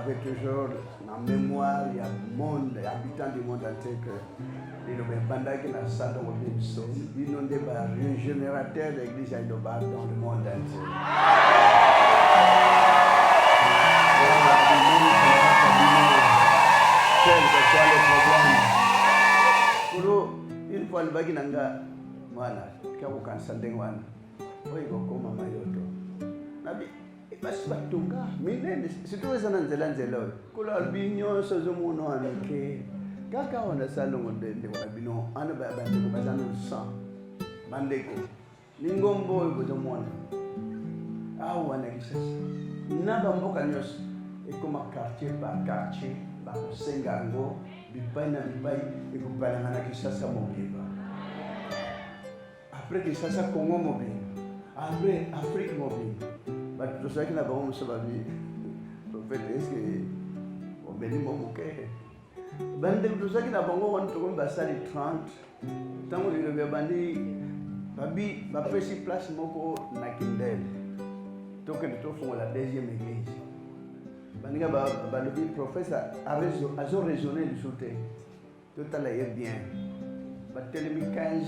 gravé toujours en mémoire, il y a monde, habitants du monde entier que il y a des bandes qui ont ça dans le même son. Ils ont des régénérateurs de l'église dans le monde entier. Quel que soit le problème. Pour une fois le bagage nanga, voilà, quand vous cansez wana, oui, vous comme maman yoto. Nabi, basi batunga, mine, surtout les ananzela. Kula albinyo sozo muno anake. Kaka wana salongo de wabino, ana bande ko bazano sang. Bandeko. Ningombo ibozo mwana. Wana kisasa. Naba mboka nyos. Et comme quartier par quartier, par Sengango, bipai na bipai, et vous parlez à Kisasa mobile. Après Kisasa Congo mobile, après Afrique mobile. Mais tout ça qui n'a pas de vie, prophète, est-ce que on bénit mon bouquet? Ben tout ça qui n'a pas on trouve bassali 30. Tant que le bébé babi, ma petite place moko na kindel. Donc nous trouvons la deuxième église. Le professeur a raisonné du soutien. Tout à l'heure bien. Barthélemy 15,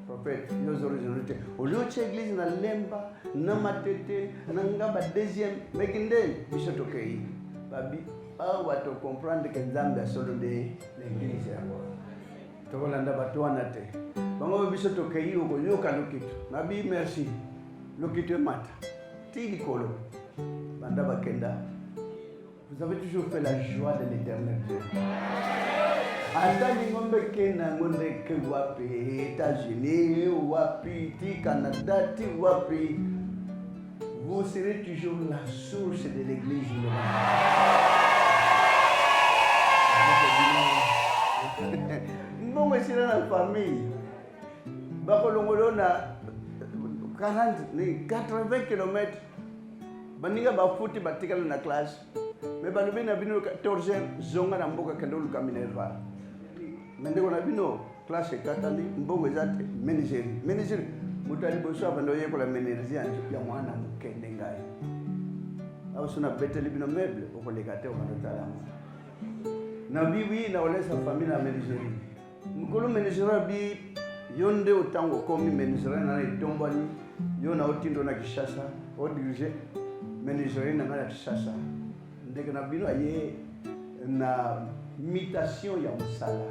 prophète, ils ont raisonné. Au lieu de l'église, na lemba, na matete, na ngaba deuxième, mais qu'il est, il s'est ok. Babi, ah, ouais, tu comprends que Zambia a solo de l'église. Tu vois, l'anda bateau en athée. Bango biso to kei oko yoka lokito. Nabi merci. Lokito mata. Tili kolo. Banda bakenda. Vous avez toujours fait la joie de l'éternel Dieu. Andani ngombe kena ngonde ke wapi États-Unis, wapi ti Canada, ti wapi. Vous serez toujours la source de l'église. Mbongo sira na famille. Bako longolona 80 km. Baninga bafuti batikala na classe. Mais balobi na bino 14 zonga na mboka kendo luka Minerva. Mendeko na bino classe katali mbongo ezate menigeri. Mutali boso abando yekola menigeri ya mwana mukende ngai. Awo suna beteli bino meuble okolekate okanotala. Na bibi na olesa famille na menigeri. Mukolo menigeri bi yonde otango komi menigeri na itombani yona otindo na Kishasa o dirige menigeri na ngala Kishasa. Ndeke na bino aye na mutation ya musala.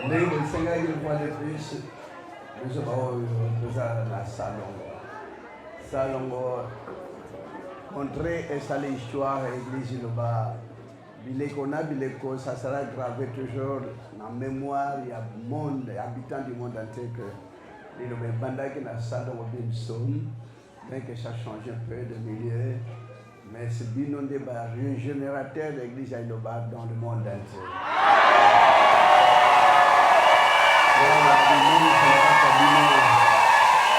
Le Seigneur, une fois de plus, nous avons la Salongo. Montrer et ça l'histoire, l'église là-bas. Bileko, ça sera gravé toujours en mémoire. Il y a monde, habitants du monde entier que les bandes qui ont ça dans le son, bien que ça change un peu de milieu. Mais c'est bien un débat régénérateur de l'église là-bas dans le monde entier.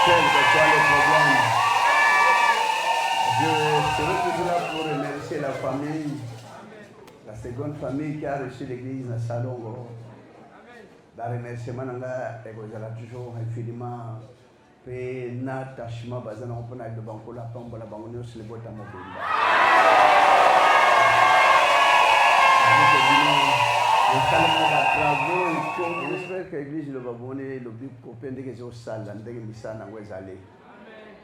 Quel que soit le problème, je serai toujours là pour remercier la famille, la seconde famille qui a reçu l'église à Salongo. La remerciement est toujours infiniment fait n'attachement basé dans le de banco la pompe la banque sur les bottes à mobile. J'espère que l'église va bonner le but pour peine que je salle et que je na ngwezale.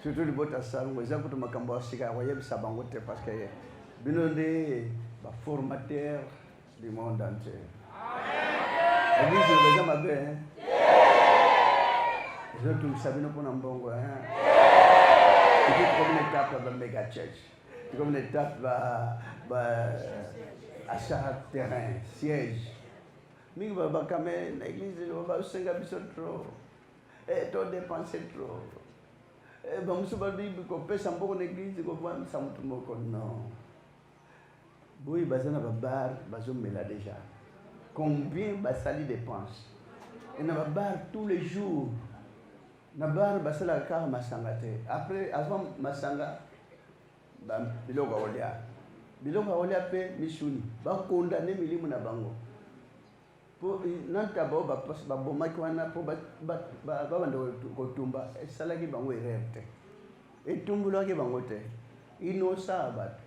Surtout le bota salle ngweza pour makambo sika royem sabangote parce que binonde ba formateur du monde entier. L'église est déjà ma belle. Je tout savez nous pour mbongo hein. Et puis comme une étape dans méga church. comme l'étape achat terrain, siège. Mais il va quand même l'église, il va se trop. Et toi dépenser trop. Et bon, je vais dire que peut s'emporter l'église, que voir ça me non. Oui, bazana babar, bazom mela déjà. Combien basali dépense? Et na babar tous les jours. Na bar basala ka masangate. Après avant masanga biloko olia. Biloko olia pe misuni. Ba condamner milimu na bango. Po nanta ba boma kwana po ba bando kotumba esalaki bango ererte. Etumbulo ke bango te. Ino sabat.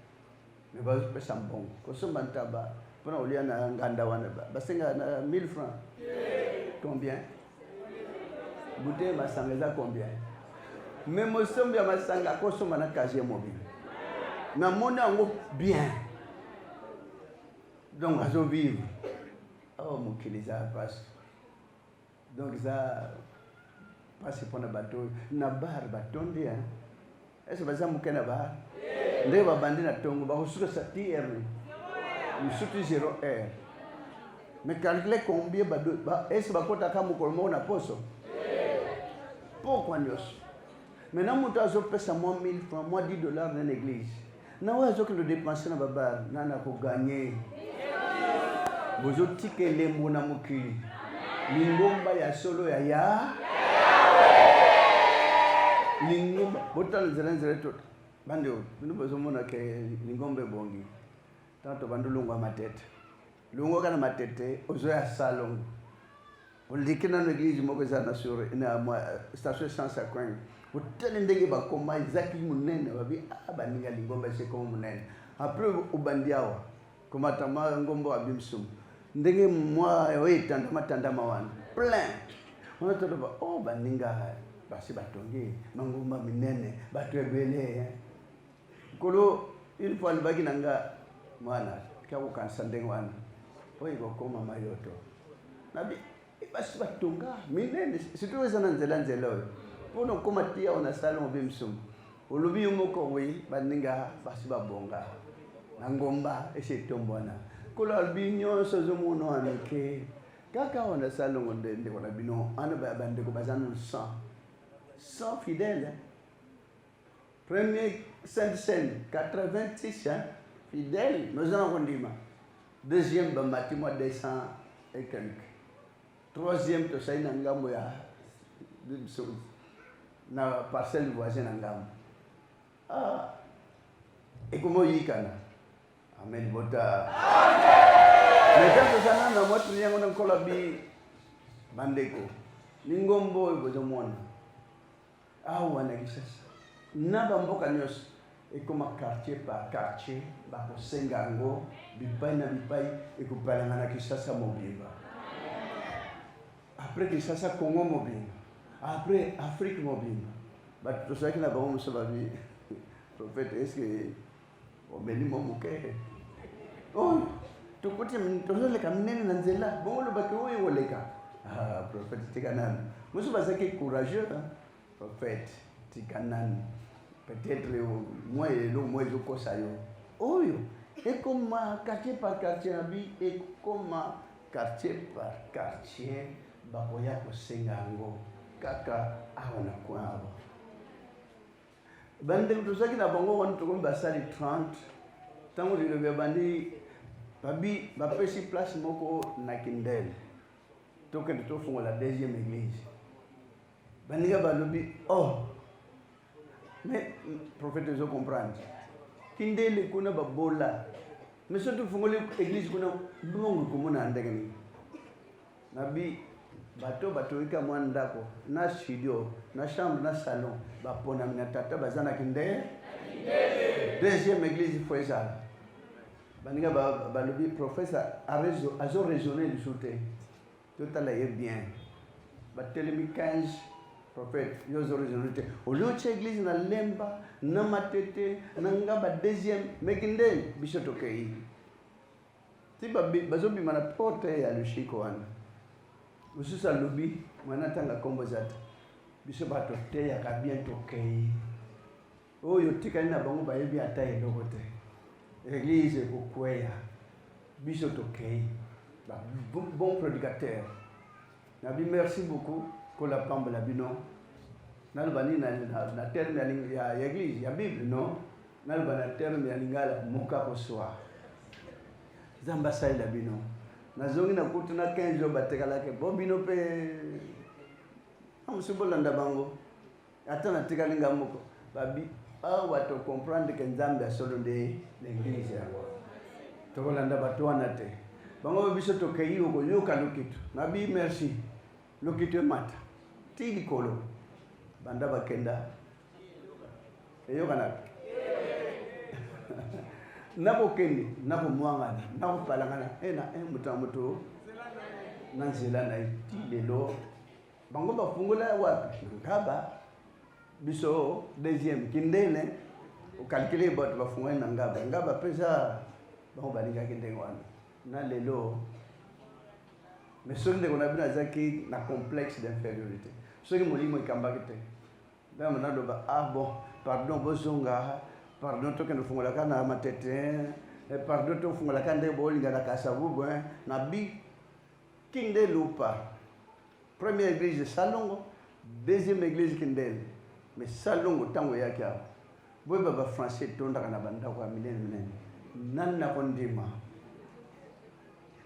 Mais ba pesa mbongo. Kosomba ntaba pona olia na nganda wana basenga na 1000 francs. Combien? Bouteille masanga combien? Même au sommet masanga kosomba na casier mobile. Mais mon ango bien. Donc à vivre. Oh mon kiliza passe. Donc ça passe pour le bateau. Na bar bateau dia. Est-ce que ça mukena bar? Ndé ba bandi na tongo ba kusuka sa TR. Ni surtout 0 R. Mais calculer combien ba est-ce ba kota kama kolmo na poso? Pourquoi nous? Maintenant, nous avons payé moins 1000 francs, moins $10 dans l'église. Nous avons dépensé dans babar, nous avons gagné. Vous avez dit que les monamuki, lingomba ya solo ya. Lingomba, botal zelenze tout. Bando, nous avons mona que lingombe bongi. Tanto bando lungo ma tête. Lungo kana ma tête, ozo ya salon. On dit que dans l'église, je suis sur la station 150. Vous tenez des gens comme Isaac Mounen, Baninga Lingomba, c'est comme Mounen. Après, au Bandiawa, comme Atama Ngombo Abimsum. Ndenge moi, oui, Tanda Mawan. Plein. On a dit, oh, Baninga, Basi Batongi, Mangomba Minene, Batrebele. Kolo, une fois le Baginanga, Moana, Kawakan Sandengwan. Oui, il va comme Mayoto. Nabi. Basi batunga minene situweza na nzela pono koma tia ona salon bimsum olubi umoko we baninga basi babonga na ngomba esetombona kola albinyo sozomuno aneke kaka ona salon ndende kona bino ana bande ko bazano 100 fidèles. Premier Sainte-Seine 86 fidèles nous en rendima. Deuxième bamati moi 200 et quelques. Troisième, tu sais, Nangambo ya na parcelle voisine Nangambo. Ah, et comment y kana? Amen, bota. Mais quand tu sais, na moi, tu viens on encore la bi bandeko. Ningombo e bozo mona. Ah, wana kisasa. Na bamboka nyos. Et comme quartier par quartier, ba ko sengango, bipai na bipai, et ko palangana kisasa mobimba. Après que ça Congo mobile, après Afrique mobile. Bah tout ça qui n'a pas on se va vivre. Prophète est-ce que au minimum mouké. Oh, tout côté tout ça les caminer dans zela. Bon le bateau est au leka. Ah prophète Tikanan. Moi je pense qu'il est courageux hein. Prophète Tikanan. Peut-être moi et le moi je cosa yo. Oh yo. Et comme quartier par quartier et comme quartier par quartier. Bakoya kosengango kaka awana kwabo bande kutosaki na bango wana to basali 30 tango lilo bandi babi bapesi place moko na Kindele toke to fungo la deuxième église baniga balobi oh mais prophète je comprends Kindele kuna babola mais surtout fungo l'église kuna bongo komona ndengani nabi bato ika mwandako na studio na chambre na salon bapona mina tata bazana Kindele deuxième église foisa baninga balobi professeur azo raisonner du sauté tout allait bien batelemi 15 prophète yozo raisonner au lieu de église na lemba na matete na ngaba deuxième mais Kindele bishoto kei tiba bazobi mana porte ya lushiko wana ususa lubi mwana tanga kombo zata biso bato te ya kabien tokei oyo tikali na bango bayebi ata eloko te. Église ekokweya biso tokei bon prédicateur. Nabi merci beaucoup pour la pambola bino. Nalbani na terme ya église ya Bible non. Nalbani na terme ya lingala muka ko soir. Zamba sai la bino. Nazongi na kutuna 15 jours batekala ke bobino pe amusubolanda bango. Ata na tikalinga moko. Babi watu comprendre que Nzambe a solo de l'église yango. Tokolanda batwana te. Bango biso tokei ko yoka lokitu. Nabi merci. Lokitu mata. Tigi kolo. Banda bakenda. Eyoka na. Nako kendi, nako mwangana, nako palangana. Ena mutamuto. Nanzela na iti lelo. Bango bafungula wapi? Ngaba. Biso deuxième kindene o calculer bot ba funga na ngaba pesa ba balinga kindenge wana na lelo mais so ndeko na bina zaki na complexe d'infériorité so ki molimo ikamba kite ba mona do ba bon pardon bozonga pardon to kendo funga la kana matete pardon to funga la kande bolinga na kasabu na bi kinde lupa première église de Salongo, deuxième église kindele. Mais salongo tango yake hapo. Boy baba français tonda kana banda kwa minene. Nana kondima.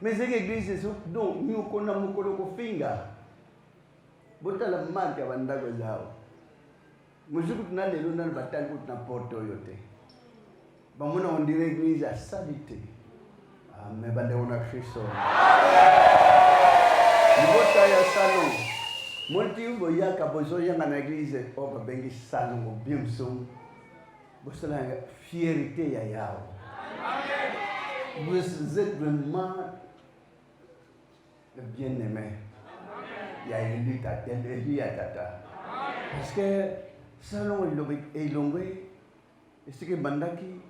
Mais cette église donc nous kona mukolo ko finga. Botala marka banda kwa zao. Muzuku tunale lona batali kutna porto yote. Bamuna ondire église a salite. Amen bande ona Kristo. Mbota ya salongo. Motivo yaka bozo yanga na église oba bengi salongo bimsum. Bosala fierté ya yao. Vous êtes vraiment le bien-aimé. Il y a une tata. Parce que salon est longé. Et ce que bandaki,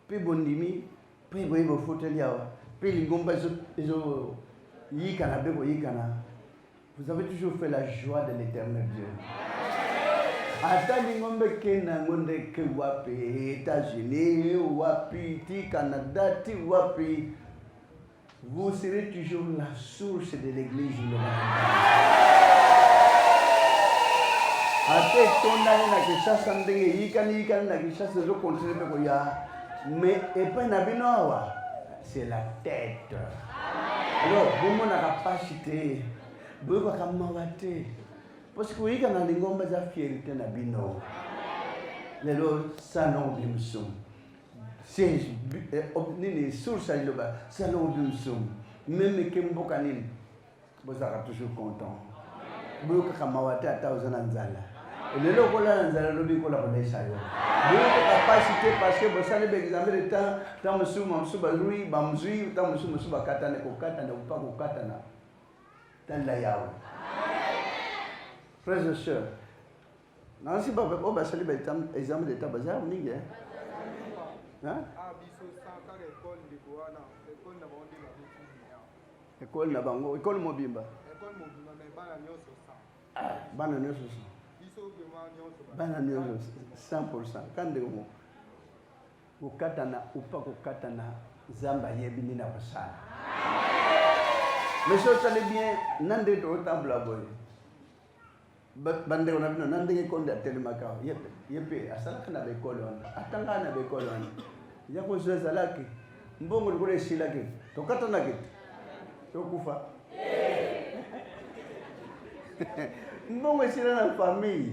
pe bondimi, pe boyebo fotel yawa, pe lingomba zo yikana beko yikana. Vous avez toujours fait la joie de l'éternel Dieu. Ata lingombe kena ngonde ke wapi États-Unis, wapi ti Canada, ti wapi. Vous serez toujours la source de l'église. Ate tonda na kishasa ndenge yikani na kishasa zo continuer pe ko ya. Mais epa na bino awa, c'est la tête. Alors, vous mon capacité. Boyeba kama te parce que yika na lingomba za fierté na bino lelo salon bimsum c'est nini source liloba salon bimsum même kemboka nini bozaka toujours content boyoka kama te ata ozana nzala lelo kola nzala lobi kola kolesa yo boyoka capacité parce que bosale be examen de temps musuma musuba lui bamzui temps musuma musuba katana ko katana upa ko katana dans la yaou. Frères et sœurs, Nancy Baba Boba Saliba examen d'état bazar, ni bien. Hein? École Nabango, école Mobimba. Bana nyoso. Bana nyoso 100%. Quand de mo. Ukatana upa ukatana zamba yebini na basana. Mais ça c'est bien nande to table boy. Bande on a vu nande konda telemaka. Yepe asala kana be kolon. Atanga na be kolon. Yako zoeza laki. Mbongo likole silaki. Tokata na kitu. Tokufa. Mbongo sila na famille.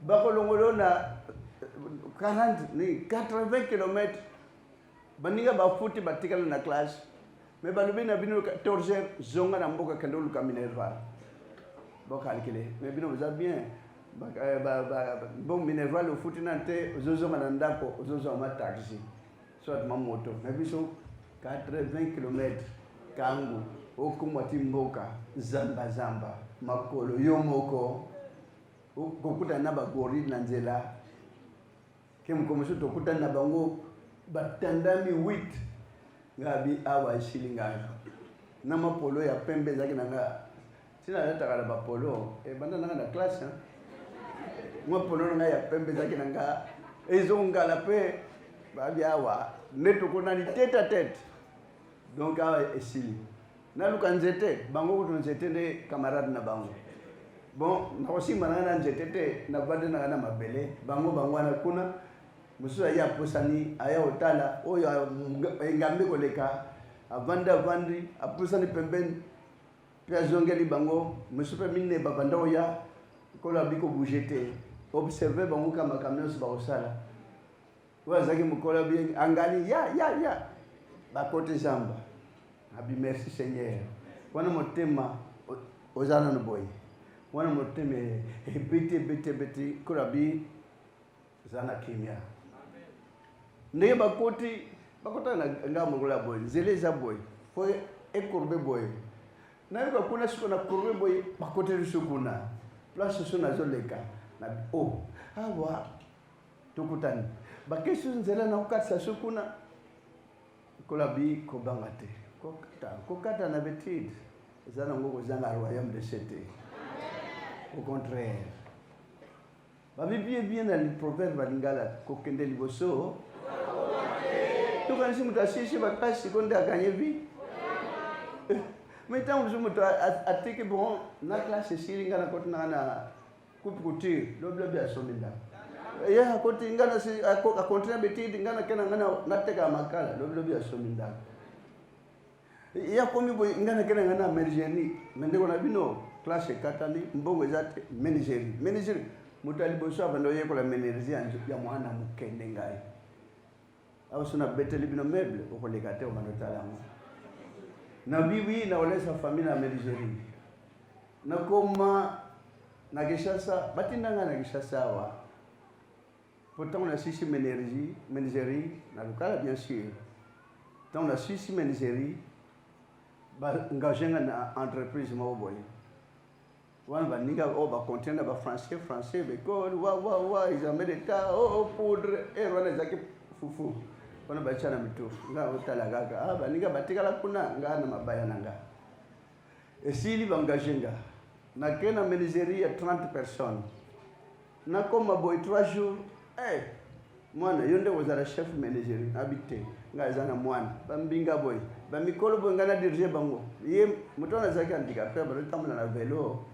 Bako longolo na 80 km. Baninga bafuti batikala na classe. Mais balubi na bino 14h zonga na mboka kendo luka Minerva. Bon calculé. Mais bino vous avez bien. Bon Minerva le foot nante zozo manandako zozo ma taxi. Soit ma moto. Mais biso 80 km kangu okumwati mboka zamba makolo yomoko kokuta na ba gorille na nzela. Kem komisho tokuta na bango batandami 8 ngabi awa shilinga na mapolo ya pembe zaki nanga sina leta kala bapolo e banda nanga na classe hein mwa polo nanga ya pembe zaki nanga ils ont galopé, tête à tête. Donc, ici, nous étions, nous étions des camarades na bango. Bon, nous aussi, nous étions na bande na na mabele, bango na kuna, musu aya posani, aya otala, oyo ngambe koleka, avanda vandi, apusani pembeni, pia zongeli bango, musu pe mine babanda oya, kola biko bougete, observer bango kama camion ba osala. Wazaki mukola bien, angani ya, bakote zamba. Abi merci Seigneur. Wana motema ozana no boy. Wana motema bete kurabi zana kimia. Ndenge bakota na ngamo gola boy. Zele za boy. Fo ekurbe boy. Na yuko kuna siko na kurbe boy bakote rusukuna. Place sona zoleka. Na awa tukutani. Bakesu nzela na ukatsa sukuna. Kolabi kobangate. Kokata na betide. Zana ngoko zanga royaume de Cété. Au contraire. Babibi bien dans le proverbe balingala kokende liboso. Tu connais si mutasisi bakasi konde akanyevi. Mais tant que muto atike bon na classe siringa na kotna na kupukuti loblo bia sominda. Ya koti ngana si a continue betide ngana kena ngana nateka makala loblo bia sominda. Ya komi boy ngana kena ngana mergeni mendeko na bino classe katali mbongo zate menigeri mutali boso abando yeko la menerzi ya mwana mukende ngai au suna beteli bino meuble okoleka te omandotala mo na bibi na olesa famille na menigeri na koma na Kishasa batindanga na Kishasa wa pourtant on a sisi menigeri na lukala bien sûr tant on a sisi menigeri engagé na entreprise mo boy wan baniga ba container ba français be ko wa ils amènent des tas poudre et wana zaki fufu wana bachana mitu nga utala gaga baniga batikala kuna nga na mabaya nanga esili engagé nga na kena menagerie ya 30 personnes na koma boy 3 jours mwana yonde wazara chef menagerie habité nga zana mwana bambinga boy bamikolo boy ngana dirige bango ye mutona zaki andika pe ba tamula na vélo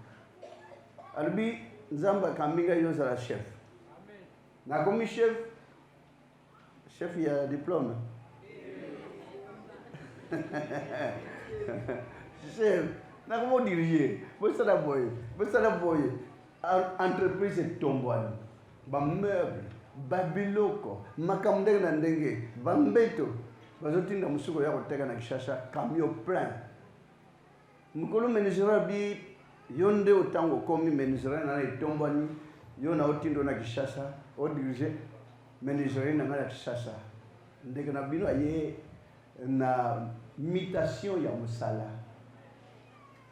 albi nzamba kambinga yo zara chef na komi chef ya diplôme chef na komo dirige bosala boy entreprise tombwani ba meuble babiloko makamdenge na ndenge bambeto bazotinda musuko ya koteka na Kishasa camion plein mukolo menigera bi yonde otango komi menigera na etombani yona otindo na Kishasa o dirige menigera na ngala Kishasa ndeke na bino aye na mutation ya musala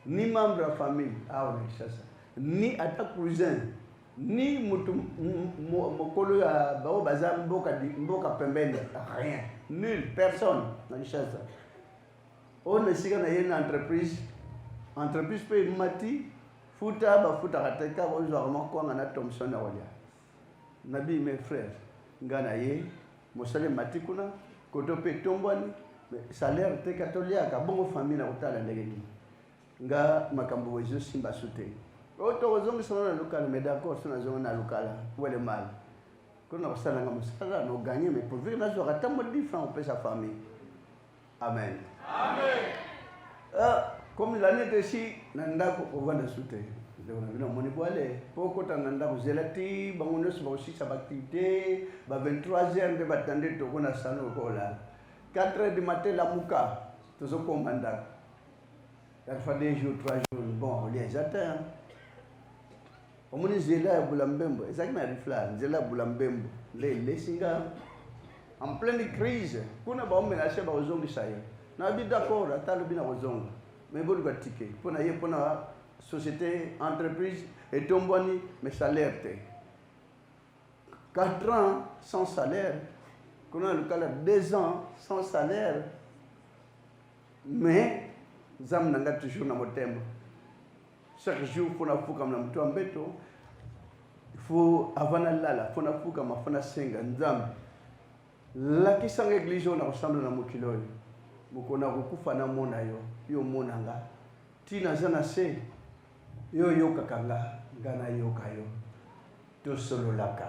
ni membre ya famille na Kishasa ni ata cousin ni mutu mokolo ya bao baza mboka pembeni rien nul personne na Kishasa on esika na yena entreprise pe mati futa kateka ozwa makwanga na Thomson na olia nabi mes frères ngana ye mosale mati kuna koto pe tombwani salaire te katolia ka bongo famille na utala ndenge nga makambo wezo simba sute oto ozongi sona na lokala mais d'accord sona zonga na lokala wele mal kuna osala nga mosala no gagner mais pour vivre na zo ata mo différent pour sa famille amen comme l'année de si nanda ko ovanda sute de on a vu moni boale poko tananda ko zelati bangono so aussi sa activité ba 23h de batande to kona sano ko la 4h du matin la muka to zo komanda il faut 2 jours 3 jours bon les attend omuni zela bulambembo ezaki na rifla zela bulambembo le singa en pleine crise kuna ba omenashe ba ozongi saye na bi d'accord atalo bina ozonga mais bon ka ticket pona ye pona société entreprise et tomboni mais salaire te 4 ans sans salaire kuna le cas 2 ans sans salaire mais zam nanga toujours na motembo chaque jour pona fuka na mtu ambeto faut avant la faut na fuka mafana senga nzambe la kisanga église on ressemble na mokilo mukona kukufa na mona yo monanga tina zana se yo kakanga ngana yo kayo to solo laka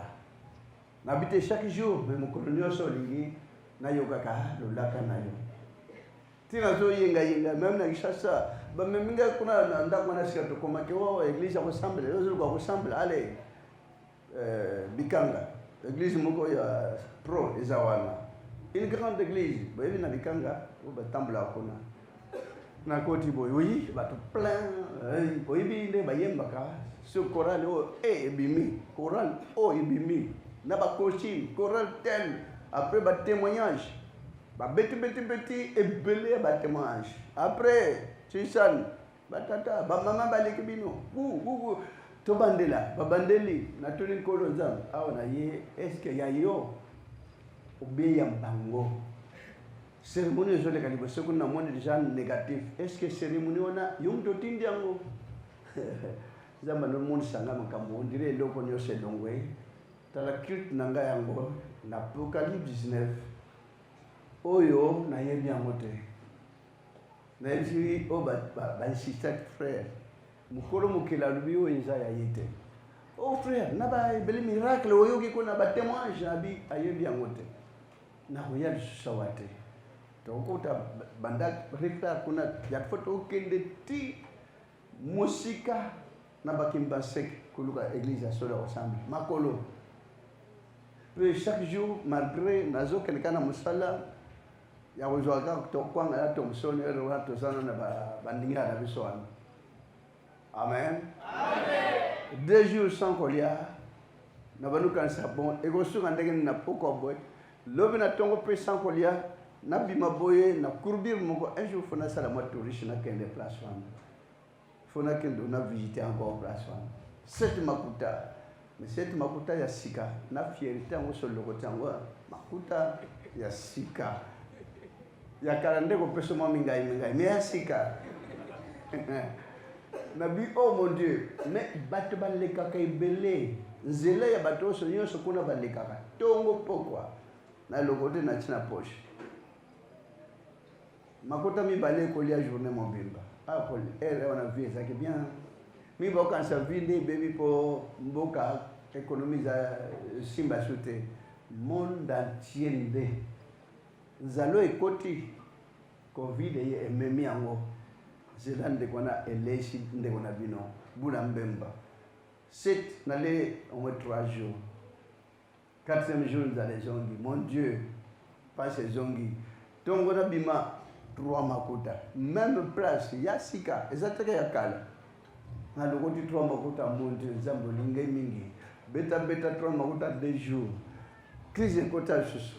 n'habite chaque jour mais mukolo nyonso lingi na yo kaka lo laka na yo tina zo yenga même na kishasa ba meminga kuna ndako na sika to koma ke wa église ressemble yo ko ressemble allez Bikanga, l'église moko ya pro ezawana. Une grande église, boyebi na Bikanga, o batambula kona. Na koti boy, oui, bato plein, boyebi nde bayembaka, ce choral o ebimi, choral o ebimi. Na ba coaching, choral tel, après ba témoignage. Ba beti ebele ba témoignage. Après, chisan, batata, ba mama baleki bino. Tobandela, babandeli, na tuni kolo nzambe, awa na ye, est-ce que ya yo, obeya mbango. Cérémonie zo le kalibo, ce qu'on a moins déjà négatif. Est-ce que cérémonie on a, yom to tindi yango. Zamba no monde sanga makambo, on dirait loko nyo se longwe. Tala culte nanga yango, na Apocalypse 19. Oyo na yebi yango te. Na yebi o ba insistant frère. Mukolo mukela lubio inza ya yete. Oh frère, naba beli miracle oyoki ko na ba témoignage abi ayebi yangote. Na hoya sawate. To kota banda rekta kuna ya photo kende ti musika na bakimba sek kuluka église ya solo ensemble. Makolo. Puis chaque jour malgré nazo kelekana musala ya wazwaka to kwanga ya to msoni ero to sana na bandinga na biswana. Amen. Amen. 2 jours sans colia. Na banu kan sabon. Ego su kan degen na poko boy. Lobi na tongo pe sans colia. Na bima boye na kurbir moko. Un jour fona sala mo touriste na kende place femme. Fona kendo na visiter encore place femme. Cette makuta. Mais cette makuta ya sika. Na fierté ngo so lokote ngo makuta ya sika. Ya karande ko peso mo mingai. Mais ya sika. Nabi oh mon Dieu, mais bato baleka ka ibele nzela ya bato so nyonso kuna baleka ka tongo pokwa na lokote na tina poche makota mi balé kolia journée mobimba ah kol elle on a vu ça qui bien mi boka sa vinde baby po mboka économiser simba soute monde entier nde zalo ekoti covid et memi yango zelande kona eleshi nde kona bino bula mbemba 7 nale on met 3 jours 4e jour dans les zongi mon Dieu pas ces zongi tongo na bima 3 makuta même place yasika ezataka yakala na lokoti 3 makuta mon Dieu zambo lingai mingi beta 3 makuta 2 jours crise kota susu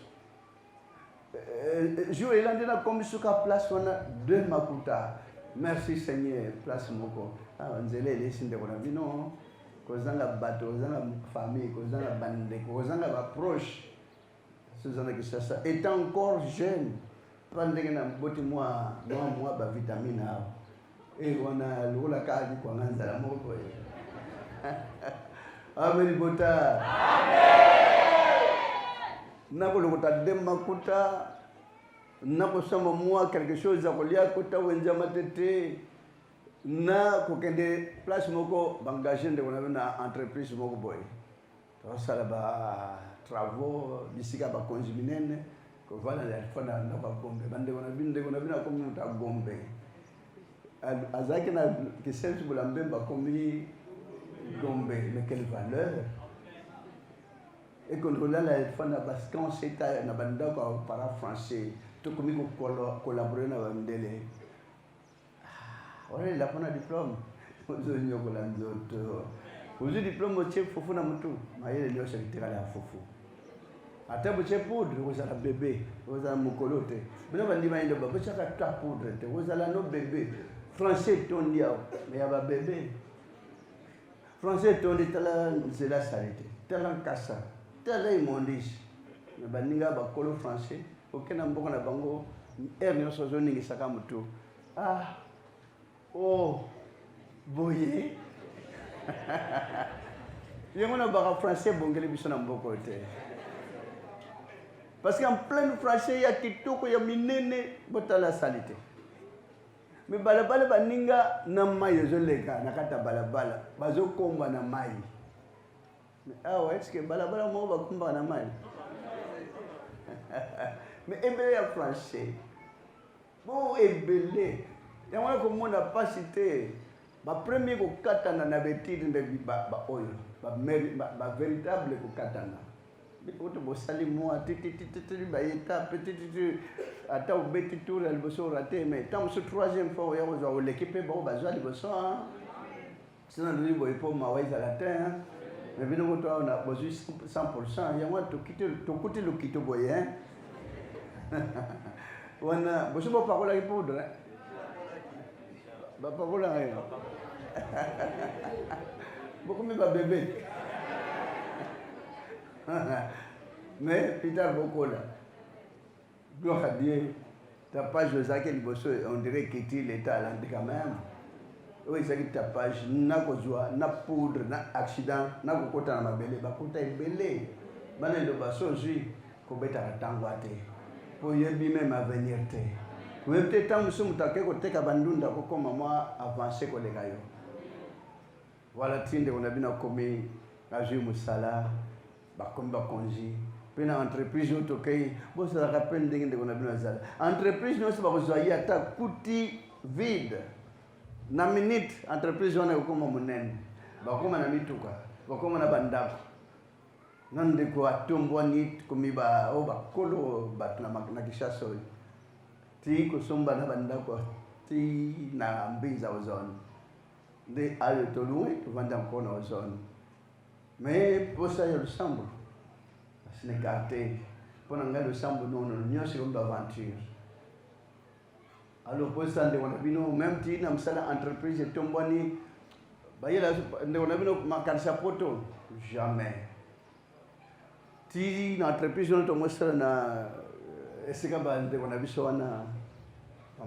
jour elande na komisuka place wana 2 makuta. Merci Seigneur, place moko. Ah, nzele lesinde kona bino. Kozanga bato, kozanga famille, kozanga bande, kozanga ba proche. Suzana kisasa étant encore jeune, pendenge na boti moi ba vitamine a. Et on a lola kaji kwa nganza la moko. Amen bota. Amen. Nako lokota demakuta. Nako sama moi quelque chose à kolia kota wenja matete na kokende place moko bangage nde kona na entreprise moko boy to sala ba travaux bisika ba conjuminene ko vala ya fana na ba gombe bande kona bina ko muta gombe azaki na kisensu bulambemba komi gombe mais quelle valeur et contrôler la fana parce qu'on s'est na banda ko para français tout comme il collaborer na bamdele ore la pana diplôme ozo nyoko la nzoto ozo diplôme chef fofu na mtu mayele leo sekitera la fofu ata bo chef poudre oza la bébé oza mukolote bino bandima ndo baba chaka ta poudre te oza la no bébé français tondia mais aba bébé français tondi tala zela salite tala kasa tala imondis na baninga ba kolo français okena mboka na bango erne so zoni ngisaka mutu ah oh boye Yango ba français bongeli biso na mboko te. Parce qu'en plein français ya kitoko ya minene botala salite. Mais balabala baninga na mai ezoleka na kata balabala bazokomba na mai. Ah ouais, est-ce que balabala mo bakomba na mai? Mais ebele ya français. Bon ebele. Yango ko mona pas cité. Ba premier ko katana na betide nde ba oyo. Ba véritable ko katana. Auto bosali moi titi ba étape titi ata obeti tour elle boso raté mais tant ce troisième fois ya ozo l'équipe ba bazwa liboso hein. Sinon lui boy pour ma waiza la terre. Mais bino moto on a bozu 100% ya moi to kuti lo kito boy hein. Wana boso ba parola ki poudre. Ba parola rien. Beaucoup mi ba bébé. Mais Peter Bokola, gloire à Dieu, ta page de Zaki Liboso, on dirait qu'il est à l'entrée quand même. Oui, c'est ta page, n'a pas joie, n'a poudre, n'a accident, n'a pas côté dans ma belle, bah côté est belle. Maintenant le basso jui, qu'on bête à t'envoyer. Pour y aller même à venir te. Vous avez peut-être tant monsieur Moutake côté Kabandunda pour comme moi avancer comme les gars. Voilà, tiens, on a bien commis la Jésus Moussala. Comme bakonji pena entreprise auto kay bo ça rappelle ndenge on a bien ça entreprise non c'est pas besoin ata kuti vide na minute entreprise on est comme monene bakoma na mituka bakoma na bandako nande ko atombo nit komiba o bakolo batna makna kishaso ti ko somba na bandako ti na mbiza ozone de ayo to loin to vanda encore ozone. Mais pour ça, il y a le sambo. Ce n'est gâté. Pour le sambo, non, nous sommes comme d'aventure. Alors, pour ça, on a vu même si nous sommes une entreprise, et on a vu ma carte poto. Jamais. Si une entreprise, on a vu ça, on a vu ça,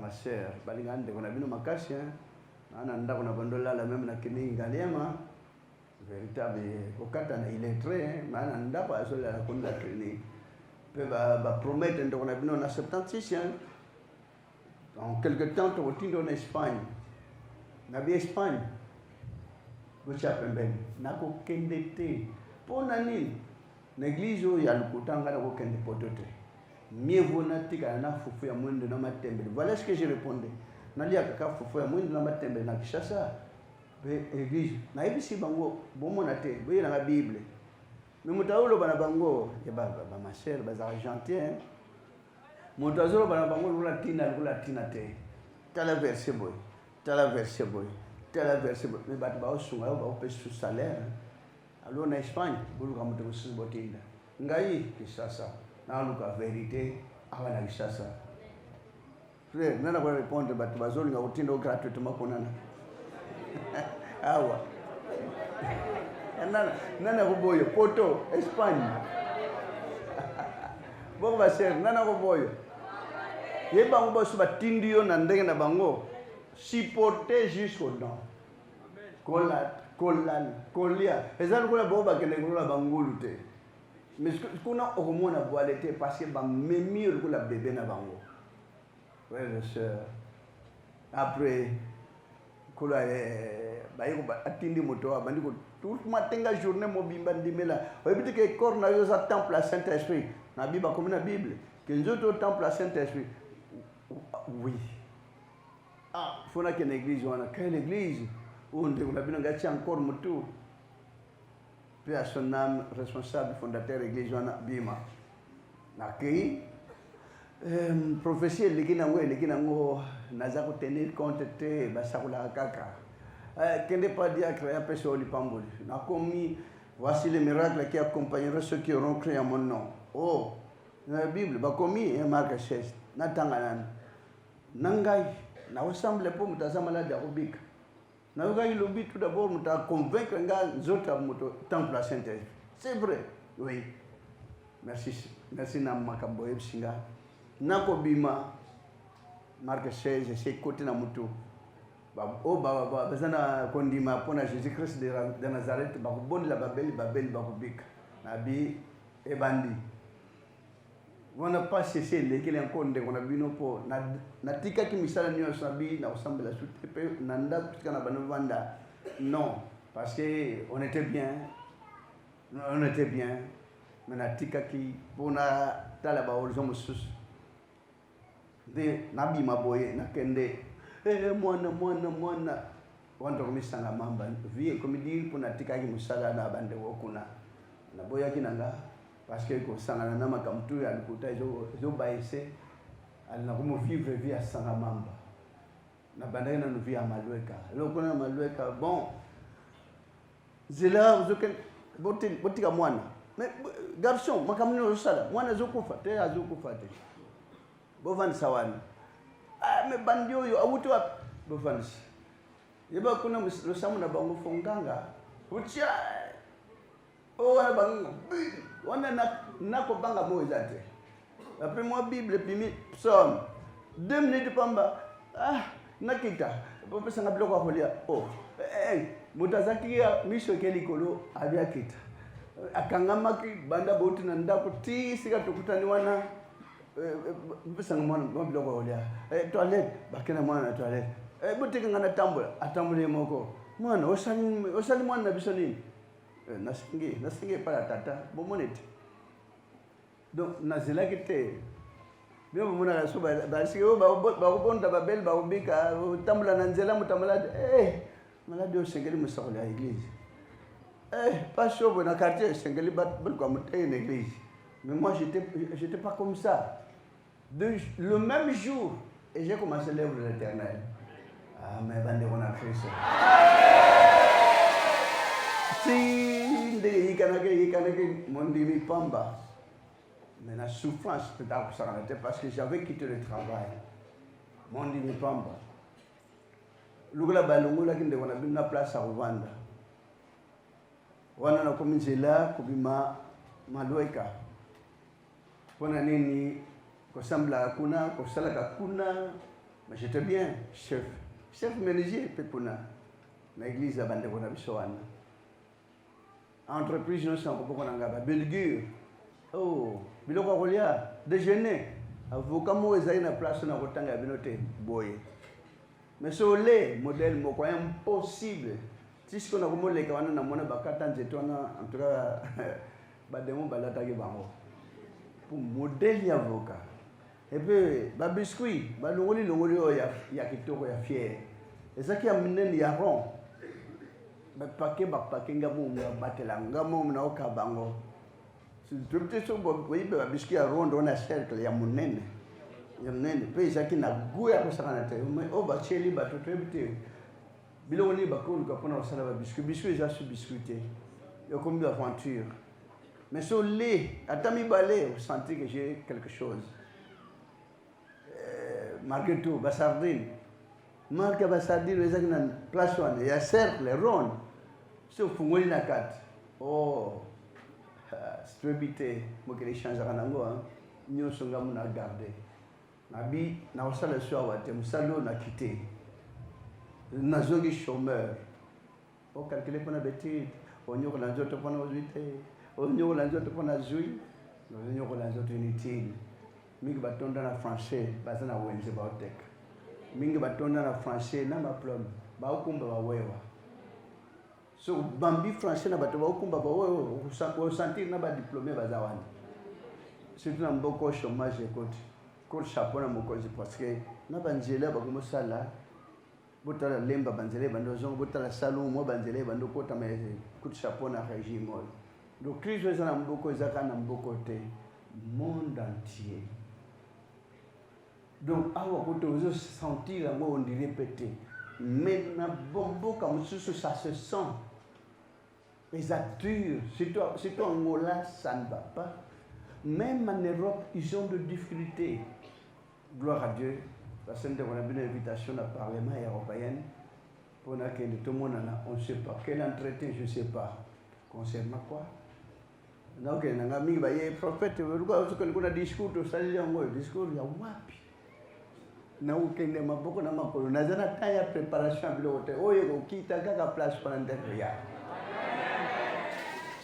ma sœur, on a vu ma casse, on a vu la même na kini ngaliema. Véritable kokatana il est très man anda pas sur la conda traîner peut va promettre on a bien en 76 en quelque temps tu vas en Espagne na bien Espagne vous savez ben na ko kendete pour nani l'église où il y a le kutanga na ko kende potote mieux vaut na tika na fufu ya mwendo na matembe voilà ce que j'ai répondu na lia kaka fufu ya mwendo na matembe na Kishasa. Église na ibisi bango bomona te boyela na Bible mais mutaulo bana bango ya baba ma sœur baza argentin mutazolo bana bango latina te tala verset boy mais bat ba osunga ba opesu salaire alors na Espagne bulu ka mutu musu botinda ngai Kishasa na luka vérité awana Kishasa frère nana kwa répondre bat bazoli nga utindo gratuitement konana. Awa. Nana Roboyo, Poto, Espagne. Bon, va ser, Nana Roboyo. Ye bango bosu batindio na ndenge na bango. Supporter jusqu'au nom. Kolia. Ezali kola boba kende kola bangulu te. Mais kuna okomona boale te parce que ba memi kola bébé na bango. Frères et sœurs. Après kola bayo atindi moto abandi ko tout matenga journée mobimba ndimela oyebiti ke corps na yo za temple à Saint-Esprit na biba comme na Bible que nzoto temple à Saint-Esprit oui ah fona que l'église wana quelle église où on a bien ngati encore moto puis à son âme responsable fondateur église wana bima na kei prophétie lekina ngo naza ko tenir compte te basakula kaka kende pas dire créer péché au lipamboli na commis voici les miracles qui accompagneront ceux qui auront cru en mon nom. Oh dans la Bible ba commis Marc 16 na tanganan nangai na ressemble pour mutazama la diabolique na ngai lobi tout d'abord muta convaincre nga zota muto temple à Saint-Esprit c'est vrai oui merci na makambo singa. Nako bima Marc 16 c'est côté na mutu bazana kondima pona Jésus-Christ de Nazareth bakuboni la babeli bakubika nabi ebandi wana pas cessé lekele encore ndeko na bino po na tika ki misala nyonso nabi na osambela sute pe nanda kutika na bano vanda non parce que on était bien mais na tika ki pona tala ba horizon mususu de nabi maboye na kende mwana wanda kumisanga mamba vie komidi pona tika ki musala na bande wokuna na boya kinanga parce que ko sangana na makamtu alikuta zo baise alina kumo vivre via sanga mamba na bandai na via malweka lokona malweka bon zela zoken botika mwana mais garçon makamno sala mwana zokufa te azokufa te bovan sawani me bandio yo awuti wa bovan yeba kuna losamu na bango fonganga utia wana bango wana nako banga moizate après moi bible puis psaume 2 minutes pamba nakita popesa ngabloko akolia mutazaki ya misho kelikolo abia kita akangamaki banda boti na ndako ti sika tukutani wana popesa ngamwana ngabloko akolia toilette bakena mwana toilette botika ngana tambula atambule moko mwana osali mwana biso nini nasinge para tata bomonete donc nazela kite bien bomona la suba basi ba bonda babel ba ubika tambula na nzela mutamala malade o sengeli musakole ya église pas chaud na quartier sengeli bel kwa mutay na église mais moi j'étais pas comme ça le même jour et j'ai commencé l'œuvre de l'Éternel mais bande on a Christ si ndenge yikanake mondimi pamba mais la souffrance peut-être ça n'était parce que j'avais quitté le travail mondimi pamba lugula balongola kinde wana bina place à Rwanda wana na kominzela kubima malweka pona nini kosambla kuna kosala kuna mais j'étais bien chef menuisier pepona na église ya bande wana biso wana entreprise non sans beaucoup ngaba belgure biloko kolia déjeuner avocat mo ezali na place na kotanga binote boye mais so le modèle moko impossible tisiko na komoleka wana na mona bakata nzeto wana en tout cas ba demo balata ke bango pour modèle ya avocat et puis ba biscuit ba longoli ya kitoko ya fier ezaki ya minene ya rond bapake ngamo batela ngamo na okabango surtout so boyibe babisiki ya rondo na cercle ya munene pe izaki na guya ko sakana te bacheli batoto ebite biloko ni bakolu ka pona osala babisiki eza su biscuité yo comme aventure mais so le atami balé on sentit que j'ai quelque chose marketo basardine marque basardine ezaki na place wana ya cercle rond so fungoli na kati strebité mokele changeaka nango nyonso ngamu na garde nabi na osala so awate musalo na kite nazongi chômeur calculer mpona betide onyokola nzoto mpona ozwi te onyokola nzoto mpona zwi onyokola nzoto inutile mingi batonda na français baza na wenze baoteka mingi batonda na français na maplome baokumba bawewa so bambi français na bato baokumba bawewa osentir na badiplômé baza wana surtout na mboko chômage ekoti koti chapeau na mokonzi parce que na banzela bakomosala botala lemba banzela ebandi ozongo botala salon mwa banzela ebandi okota ma koti chapeau na régime oyo donc crise eza na mboko eza kaka na mboko te monde entier. Donc, awa kote ozo sentir yango on dirait pété. Mais na bombo comme ça se sent. Et ça dure. Surtout en Angola, ça ne va pas. Même en Europe, ils ont de difficultés. Gloire à Dieu. Parce qu'on a une invitation au Parlement européen. Pour laquelle tout le monde on ne sait pas. Quel entretien, je ne sais pas. Concernant quoi? Donc, il y a un prophète, il y a un discours, il y a un discours, il y a un wapi. na ukende maboko na makolo nazana taya préparation bilote oyo kita kaka place pour ndeko ya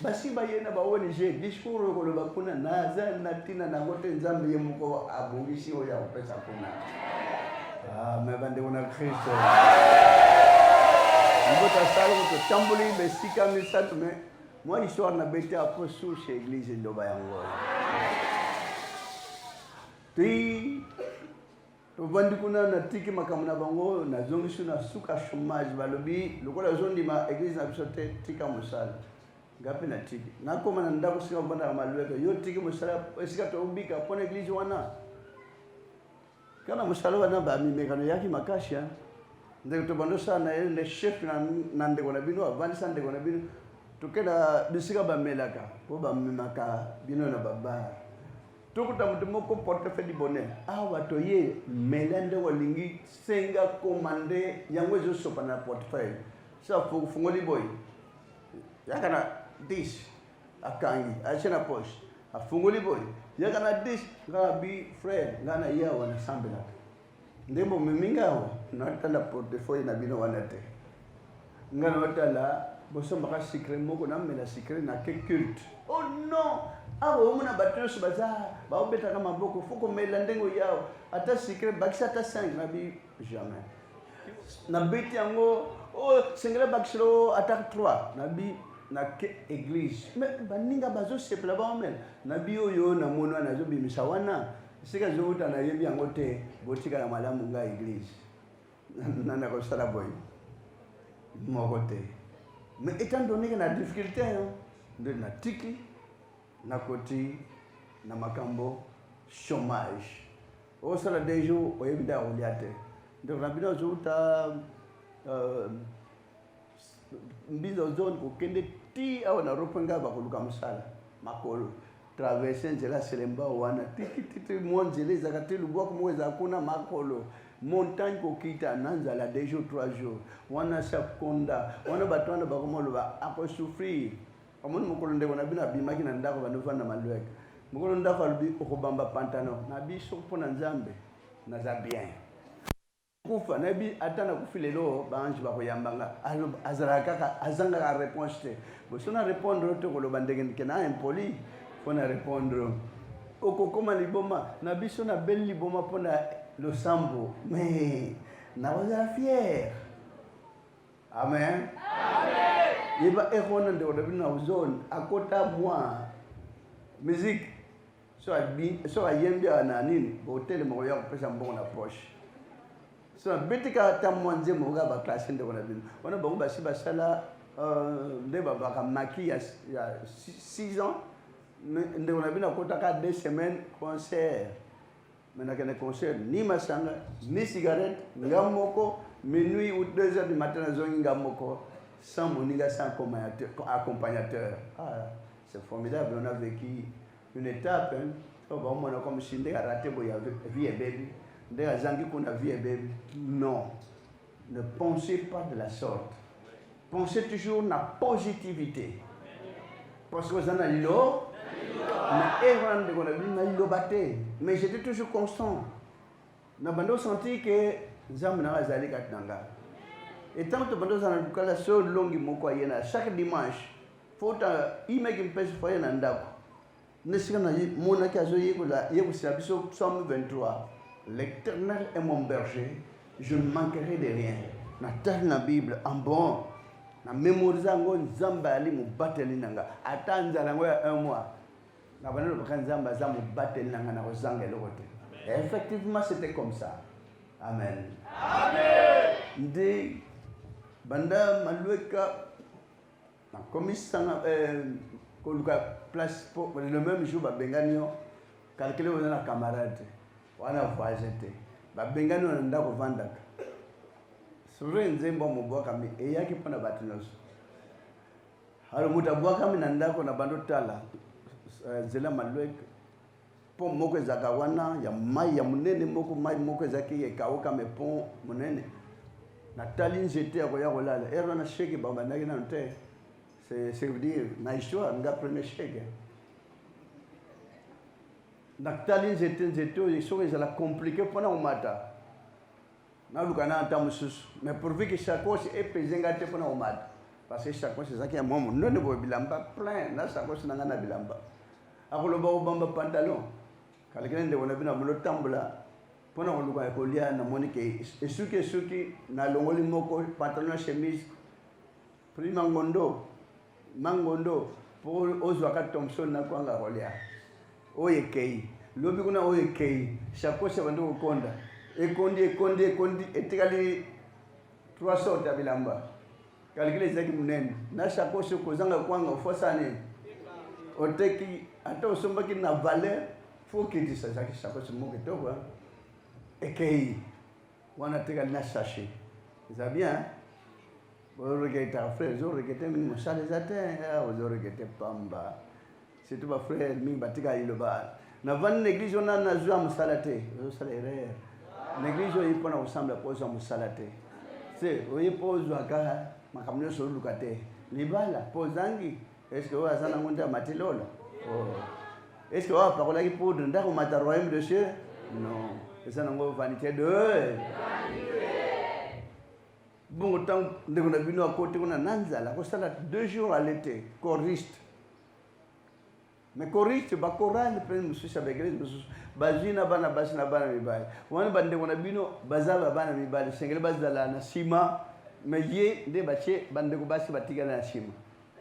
basi bayena baone je discours ko lo bakuna naza natina na ngote nzambe yemuko abungisi oya opesa kuna me bande una Kristo ngota sala ko tambuli besika misatu me moi histoire na bete aposto chez église ndoba yango ti to bandi kuna na tiki makamuna bango na zongisu na suka chômage balobi lokola zondi ma église na bisote tika musala ngapi na tiki nakoma na ndako sika banda malweka yo tiki musala esika to ubika pona église wana kana musala wana ba mimekano yaki makasha ndeko to bando sana le chef na ndeko na bino avandi sa ndeko na bino tokenda bisika bamelaka po bamemaka bino na baba tokuta mutu moko portefeuille bonheur awa toye melende walingi senga komande yango ezosopa na portefeuille sa fungoli boy yakana 10 akangi achena poche afungoli boy yakana 10 ngana bi frère ngana yawa na sambela ndembo mimingawa natanda portefeuille na bino wanate ngana watala boso maka secret moko na mela secret na ke culte oh non abo muna batyo baza ba obeta kama boko foko mela ndengo yao ata secret bakisa ata 5 na bi jamais na beti yango oh singela bakislo ata 3 na bi na ke église mais baninga bazo sepla ba mel na bi oyo na mono na zo bimisa wana sika zo uta na yebi yango te botika na malamu nga église na ko sala boy mokote. Mais étant donné que la difficulté, de na tiki, na koti, na makambo, chômage. Au sala des jours, au yébida au liate. Donc, la bino zouta, mbizo zone, ko kende ti, awa na ropenga ba kuluka msala, makolo. Traverser njela selemba wana, tiki, mwanjele, zakati lubuwa kumweza akuna makolo. Montagne ko kita nanza la 2 jours 3 jours wana sakonda wana batwana bakomolo ba ako souffrir amoni mokolo ndeko na bina bimaki na ndako banofana malweka mokolo ndako albi okobamba pantano na biso pona nzambe na za bien kufa na bi atana kufilelo banji bakoyambanga azalaka azanga ka réponse te bosona répondre to ko lo bandenge kena impoli fona répondre okokoma liboma na biso na bel liboma pona le sambo, mais nous sommes fiers. Amen. Amen. Il va erroner de la zone à côté de moi. Musique, soit yembia na nini, hôtel moya pesa mbona poche. So betika tamonje moga ba classe de la ville. On a bon ba si ba sala de ba ba maki ya 6 ans. Ndé on a vu na kota ka 2 semaines concert. Maintenant qu'il y a un concert, ni masanga, ni cigarette, ngamoko, minuit ou 2 heures du matin, ngamoko, sans moniga, sans accompagnateur. Ah, c'est formidable, on a vécu une étape. On a comme si on a raté vie et bébé. On a zangi qu'on a vie et bébé. Non, ne pensez pas de la sorte. Pensez toujours la positivité. Parce que vous en avez l'eau. Mais j'étais toujours constant. Je senti que et tant que chaque dimanche, il faut Psaume 23. L'Éternel est mon berger, je ne manquerai de rien. La Bible en bon. Na mémoriser ngo nzamba ali mu bateli nanga atanza lango ya 1 mois na banelo bakanzamba za mu bateli nanga na kozanga lokote. Effectivement c'était comme ça. Amen. Amen. Ndi banda malweka na komisa ko luka place pour le même jour ba benganyo calculer on na camarade wana voisité ba benganyo na ndako vandaka sure nzembo mubwaka mi eyaki pona batinos halo mutabwaka mi na ndako na bando tala zela malwek po moko ezaka wana ya mai ya munene moko mai moko ezaki ekauka me pont munene na tali nzete ya kolala ero na sheke baba ndaki na nte c'est veut dire na histoire nga premier sheke na tali nzete oyo soki ezala compliqué pona umata na lukana tamusus mais pourvu que sacoche est pesé ngate pona omad parce que sacoche c'est ça qui est moi non ne bilamba plein na sacoche na ngana bilamba akoloba obamba pantalon kalekene nde wona bina mulo tambula pona oluka ko lia na monike esuki na longoli moko pantalon chemise prima mangondo pour ozwaka Thompson na kwanga kolia oyekei lobi kuna oyekei sacoche bandu konda ekondi etikali 300 ya bilamba kalikile zaki munene na sacoche kozanga kwanga fosane oteki ata osombaki na valeur faut que disa zaki sacoche mo kitoko ekei wana tikali na sachet ça bien vous regardez frère vous regardez mingi mosale zate vous regardez pamba c'est tout ba frère mingi batika iloba na van l'église on a nazwa musalate zo sala erreur l'église il faut na ensemble poser musalate c'est oyi poser aka makamno so lukate libala pozangi est-ce que wa sana ngonda matilola oh est-ce que wa parola ki poudre ndako mata royaume de Dieu non c'est ça ngo vanité de bon temps de on a venu à côté on a nanzala ko sala 2 jours à l'été choriste mais choriste ba choral pe mususu avec l'église bazina bana basina bana mibali wana bande on a venu bazaba bana mibali sengele bazala na sima mais ye nde bache bande ko basi batigala na sima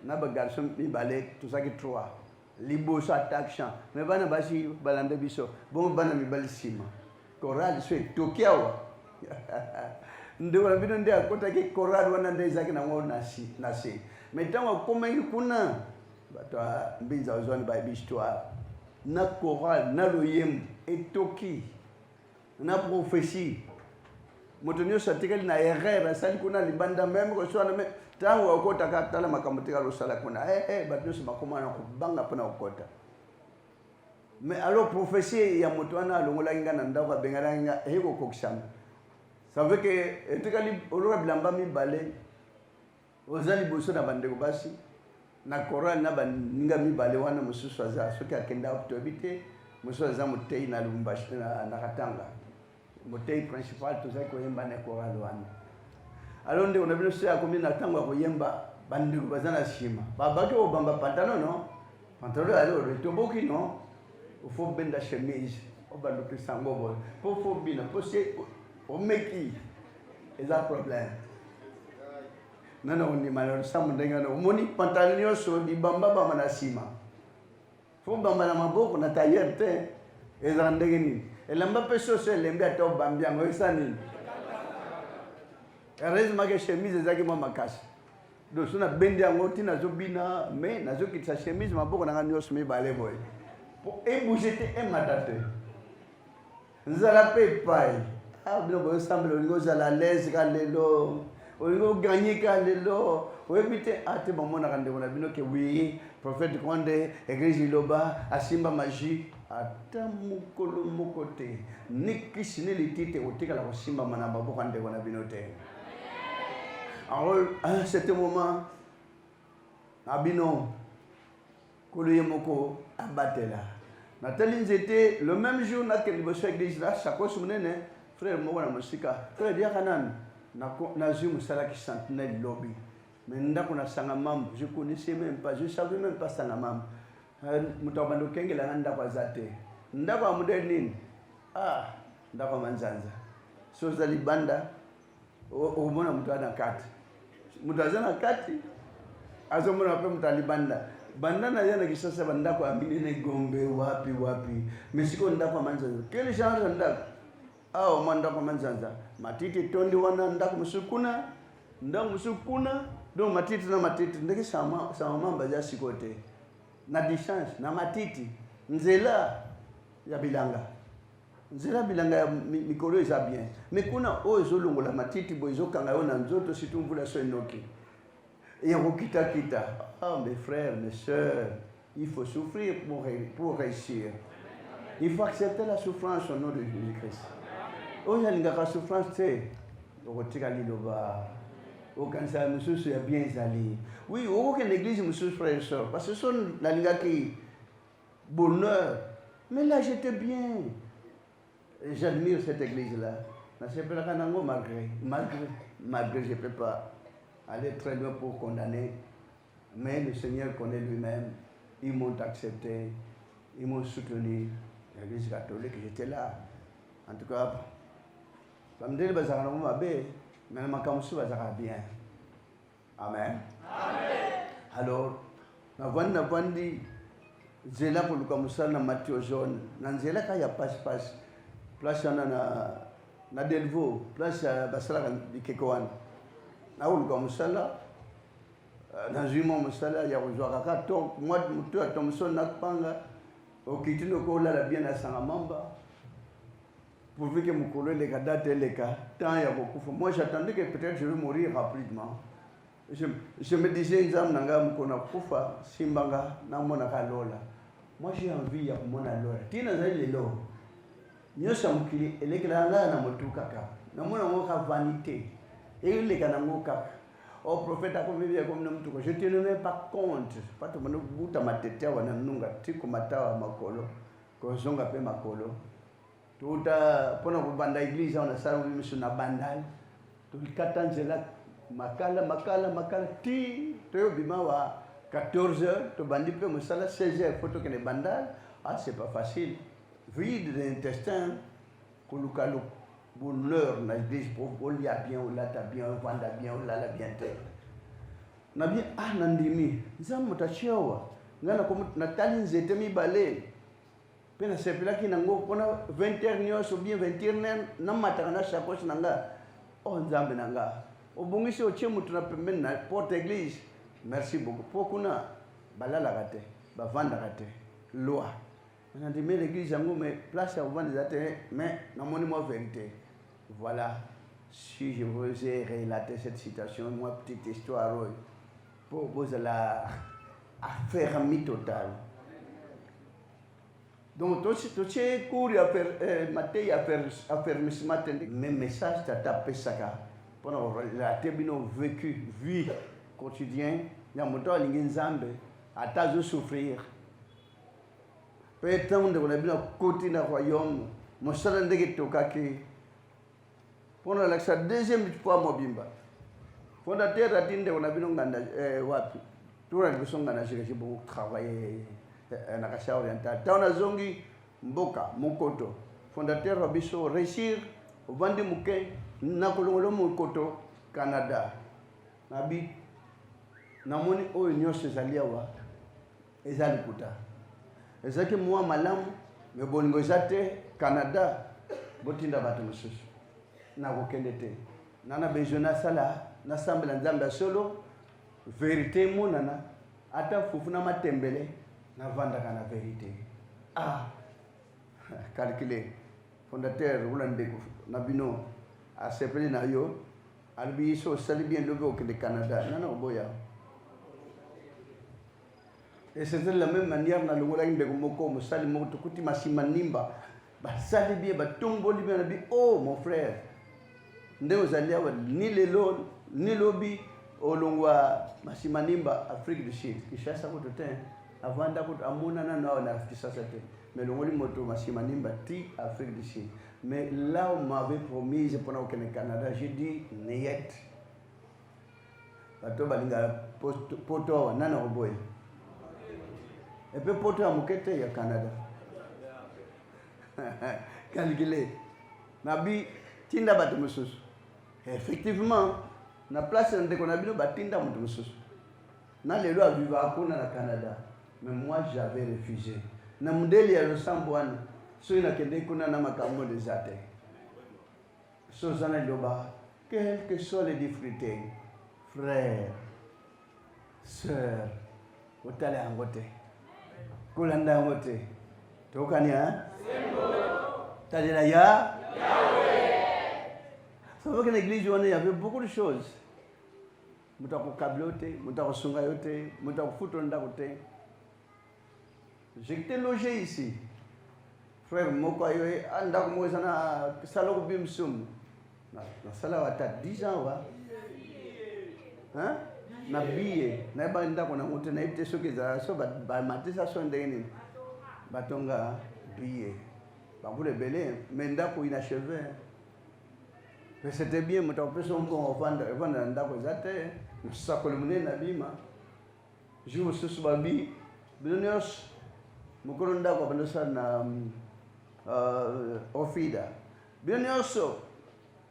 na ba garçon mibali tout ça qui 3 liboso attaque chant mais bana basi balande biso bon bana mibali sima choral c'est tokiawa ndio wana bino ndio akota ki choral wana ndio zake na ngona nasi mais tango koma kuna bata mbinza ozwani ba histoire na choral na loyem etoki na prophétie motonyo satikali na erreur sali kuna libanda même ko swana me tango akota ka tala makamutika lo sala kuna bato se makoma na kubanga pona okota mais alors prophétie ya moto wana longola ngana ndako bengala nga heko kokishanga ça veut que etikali olora bilamba mibale ozali boso na bandeko basi na choral na baninga mibale wana mususu aza soki akenda optobite mususu aza motei na Lubumbashi na Katanga motei principal to zaki koyemba na choral wana alors nde on a bino se akomi na tango koyemba bandeko bazana shima babaki obamba pantalon non pantalon alors retomboki non il faut benda chemise obando pisango bo faut bina poser au meki is a problème nana on malheur sam ndenga no moni pantalon so di bamba ba manasima fo bamba na maboko na tailleur te ezandenge ni elamba peso se lembe ato bambia ngo isani heureusement que chemise zaki mama makasi do suna bendi yango tina zo bina mais nazo kitsa chemise maboko na ngani so mi bale boy pour ébouger un matate nzala pe pai bino boyo semble olingo zala l'aise ka lelo olingo gagner ka lelo oyebite ate bomona kande bona bino ke oui prophète Konde église loba asimba magie ata mukolo mokote nikisi ne litite otikala ko simba mana babo kande bona bino te alors à ce moment abino koloye moko abatela natali nzete le même jour na ke liboso église là chaque semaine frère moko na musika frère dia kanan na zumu sala ki centenaire lobby mais ndako na sanga mambo je connaissais même pas je savais même pas sanga mambo mutabando kengela na ndako azate ndako amude nini ndako manzanza so za libanda o mona mtu ana kati mtu azana kati azomona pe mtalibanda bandana yana kisasa bandako amini Gombe wapi mesiko ndako manzanza kile shanga ndako mandako manzanza matiti tondi wana ndako musukuna ndako musukuna do matiti na matiti ndeke sama mamba za sikote na distance na matiti nzela ya bilanga ya mikolo eza bien mais kuna ozo longola matiti bozo kanga yo na nzoto situmvula so enoki et on kita mes frères mes sœurs il faut souffrir pour réussir il faut accepter la souffrance au nom de Jésus-Christ oya linga souffrance c'est okotika liloba okanisa mususu ya bien ezali oui okoke l'église mususu frères et sœurs parce que son la linga qui bonheur mais là j'étais bien. J'admire cette église-là. nasepelaka nango malgré je ne peux pas aller très loin pour condamner, mais le Seigneur connaît lui-même. Ils m'ont accepté, ils m'ont soutenu. L'Église catholique, j'étais là. En tout cas, ça me dit que je vais mais je vais bien. Amen. Alors, je vais Zela pour le commencer na Matthieu jaune. Nanzela quand il y a passe place na Delvaux, place basala di Kekoan. Na où le commencer là. Na jument musala ya kuzwa kaka moi mutu atomso na panga. Okitino ko la bien na sangamamba. Pourvu que mon collègue les date les cas tant il y a beaucoup. Moi j'attendais que peut-être je vais mourir rapidement. Je me disais exam nanga mkona kufa simbanga na mona kalola. Moi j'ai envie ya kumona lola. Tina zaidi lelo. Nyosa mukili elekelanga na motuka ka. Na mona ngoka vanité. Et il kana ngoka. Au prophète a comme vivre comme nous tout. Je te ne mets pas compte. Pas tout monde buta matetea wana nunga tiko matawa makolo. Ko zonga pe makolo. Tuta pona kubanda église on a sala misu na bandal. Tulikata nzela makala ti to bima wa 14h to bandi pe musala 16h photo que les bandal c'est pas facile vide l'intestin kulukalu bonheur na église pour lia bien ou la ta bien vanda bien ou la bien te na bien nandimi nzamu tachewa ngana ko natali nzete mi balé pena sepela ki nango pona 20h nyos ou bien 20h na mataka na chakoche nanga nzambe nanga obungisi otie mutu na pembeni na porte église. Merci beaucoup. Pokuna balala kate, bavanda kate, loi. On a dit mais l'église yango mais place à vendre des athées mais non mon mot vérité. Voilà. Si je vous ai relaté cette citation, moi petite histoire pour vous la affaire totale. Donc tout ce cours à faire maté à faire mes messages t'as tapé ça pendant la tebino vécu vie quotidien ya moto alingi nzambe atazo souffrir peut-être on a bien côté na royaume mosala ndenge tokaki pendant la deuxième fois mobimba fondateur atinde on a bien nganda wapi tout na bisonga na j'ai beaucoup travaillé na kasha oriental taona zongi mboka mokoto fondateur abiso réussir vendre muke na kolongolo mokoto Canada nabi namoni oyo nyonso ezali awa eza likuta ezaki mwa malamu me bolingo eza te Canada botinda bato mosusu nakokende te nana besoin nasala nasambela nzambe ya solo vérité monana ata fufu na matembele navandaka na vérité calculer fondateur Rolandeko na bino asepeli na yo albi so sali bien lobe au Canada nana oboya. Et c'est de la même manière dans le Wolang de Gomoko, Moussali Motokuti Masimanimba, Basali bien, Batomboli bien, oh mon frère, ne vous allez avoir ni les lots, ni lobby, au Longwa Masimanimba, Afrique du Sud, qui chasse à votre temps, avant d'avoir à Monana, on a fait ça, mais le Woli Moto Masimanimba, ti Afrique du Sud. Mais là, on m'avait promis, pendant que le Canada, j'ai dit, Neyet. Bato Balinga, Poto, Nana Oboy. Et puis pour toi, il y a Canada. Calculé. Nabi, tinda batu musus. Effectivement, na place où on a vu tinda batu musus. Na les lois vivent à Canada. Mais moi, j'avais refusé. Na modèle ya Losambouane, ceux qui ont kuna na makambo des athées. Sozana Loba, quelles que soient les difficultés, frères, sœurs, vous allez en voter. Kulanda wote tokania tadela ya ça veut que l'église on y avait beaucoup de choses mutako kablote mutako sunga yote mutako futonda kote j'étais logé ici frère moko ayo anda ko moza na saloko bimsum na sala wata 10 ans wa hein na biye na ba ndako na moto na ite soki za so ba matisa so ndeni batonga biye ba bule belé mais ndako inachevé C'était bien, mais tu as pu son bon vendre un d'accord zate, ça columne na bima. Je me suis babi, bilonios, mon colonne d'accord, na ofida. Bilonioso,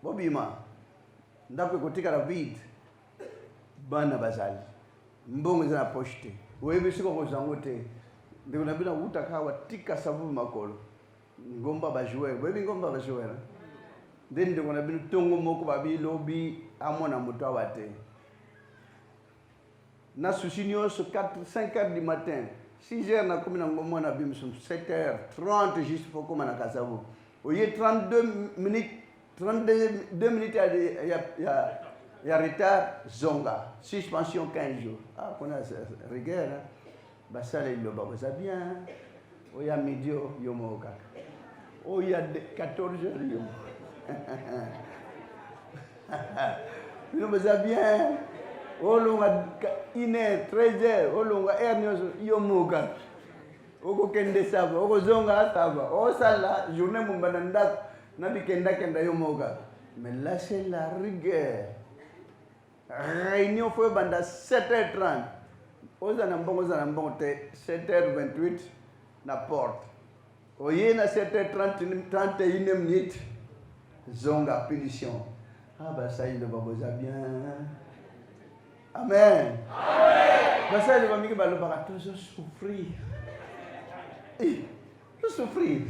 bobima, ndako kotika la vide, bana bazali, mbongo za pochete, wewe siko kozangote, ndio nabina utakawa tika sababu makolo, ngomba bajouer, wewe ngomba bajouer. Then de kona binu tongo moko babi lobi amona moto awate. Na susinio so 5h du matin. 6h na komi na ngomo na bimsum 7h30 juste pour comme na kasabu. Oye 32 minutes il y a retard zonga. Suspension 15 jours. Ah qu'on a rigueur hein. Bah ça le loba ça bien. Oya midi yomo kaka. Oya 14h yomo. Nous faisons bien. Au long à 1h, 13h, au long à Yomoga. Au Kende Sava, au Zonga Sava, au Sala, journée Mumbananda, Nabi Kenda Yomoga. Mais là, c'est la rigueur. Réunion fait banda 7h30. Aux Anambon, 7h28, la porte. Au Yéna 7h30, 31 minutes. Zonga punition. Ah bah ça il va bien. Amen. Amen. Bah ça il va me dire toujours souffrir. Eh, souffrir.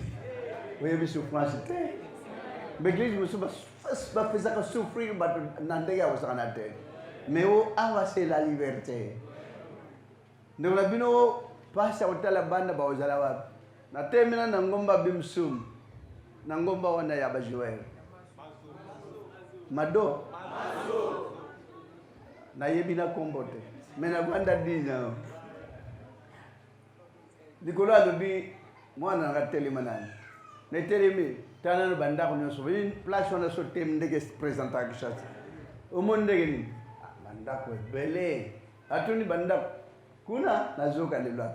Oui mais souffrance c'était. Mais l'église me souffre pas faire ça souffrir bah n'andega au sanate. Mais oh ah c'est la liberté. Nous la bino passe au talabanda ba ozalawa. Na termina na ngomba bimsum. Na ngomba wana ya bajuer. Mado na yebina kombote mena banda dina dikola lobi mwana nga telemanani ne telemi tanana banda ko nyoso bin place on a so tem ndege présenter quelque chose au monde ndege ni banda ko bele atuni banda kuna nazoka lelwa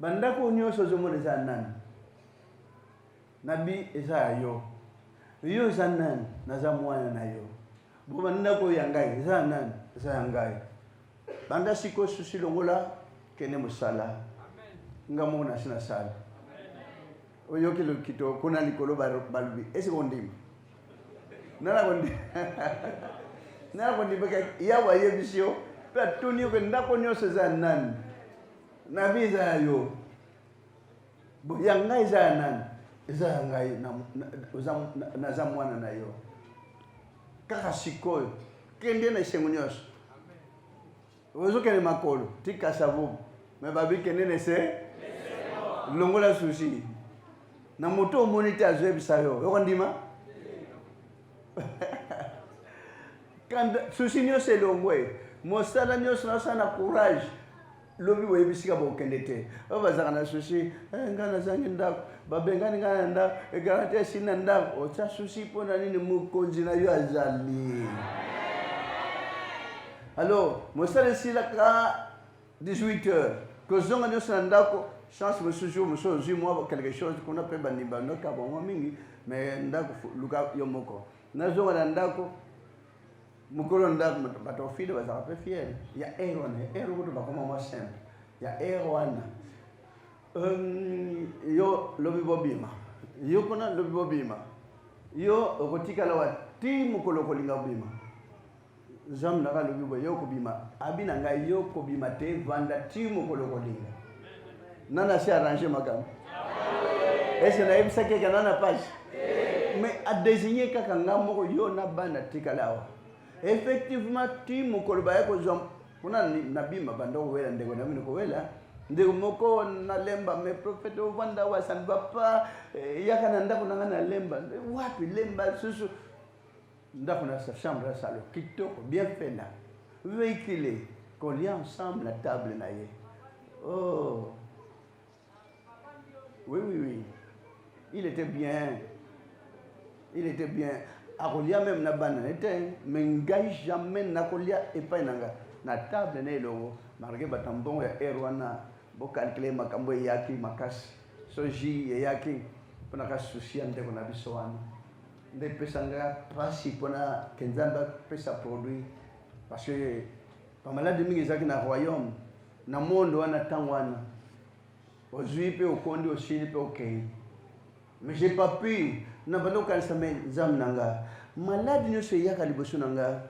banda ko nyoso zo mo za nan nabi isa yo yo zanan na zamwana nayo bumanda ko yangai zanan zangai banda siko susilongola kene musala amen ngamo na sina sala oyo kilo kito kuna likolo balbi esi kondim nala kondi baka yawa yebisio pa tuni ko ndako nyoso zanan nabi zayo bu yangai zanan Eza ngai na zamwana na yo. Kaka sikoyo. Kende na sengunyos. Ozo kene makolo. Tika sabu. Me babi kende ne se. Longola sushi. Na moto monite azwe bisayo. Yo kondima? Kanda sushi nyo se longwe. Mosala nyo sana courage. Lobi wa yebisika bo kendete bazaka na sushi ngana zangi ndako babengani ngana ndako egarante sina ndako ocha sushi pona nini mukonzi na yo azali alors mosala sila ka 18h ko zonga nyo sana ndako chance monsieur jour moi quelque chose qu'on appelle banimba ndoka bon mingi mais ndako luka yo moko na zonga na ndako mukolo ndako batofide bazaka pe fier ya ero ko bakoma mo simple ya ero wana yo lobi bobima yo kona lobi bobima yo okotikala wa ti mukolo kolinga bobima jam na lobi bo yo ko bima abina ngai yo ko bima te vanda ti mukolo kolinga nana si arranger makam est-ce na ibsa ke kana page mais a désigner kaka ngamo yo na bana tikalawa effectivement ti mukolo ba yako zom kuna nabima banda wela ndego na mimi ko wela ndego moko na lemba me prophète ovanda wa san bapa yakana ndako na lemba wapi lemba susu ndako na sa chambre salo kitoko bien fait là véhiculé collé ensemble la table na ye oh oui il était bien akolia même na bana était mais ngai jamais na kolia epai nanga na table na elongo marge batambongo ya erwana bo calculer makambo yaki makasi soji yaki pona ka souci ande ko na biso wana nde pesanga principe na kenzamba pesa produit parce que pas malade mingi zaki na royaume na monde wana tangwana ozui pe okondi osili pe okay mais j'ai pas pu na bando kanisa men zamnanga malade nyoso yaka liboso nanga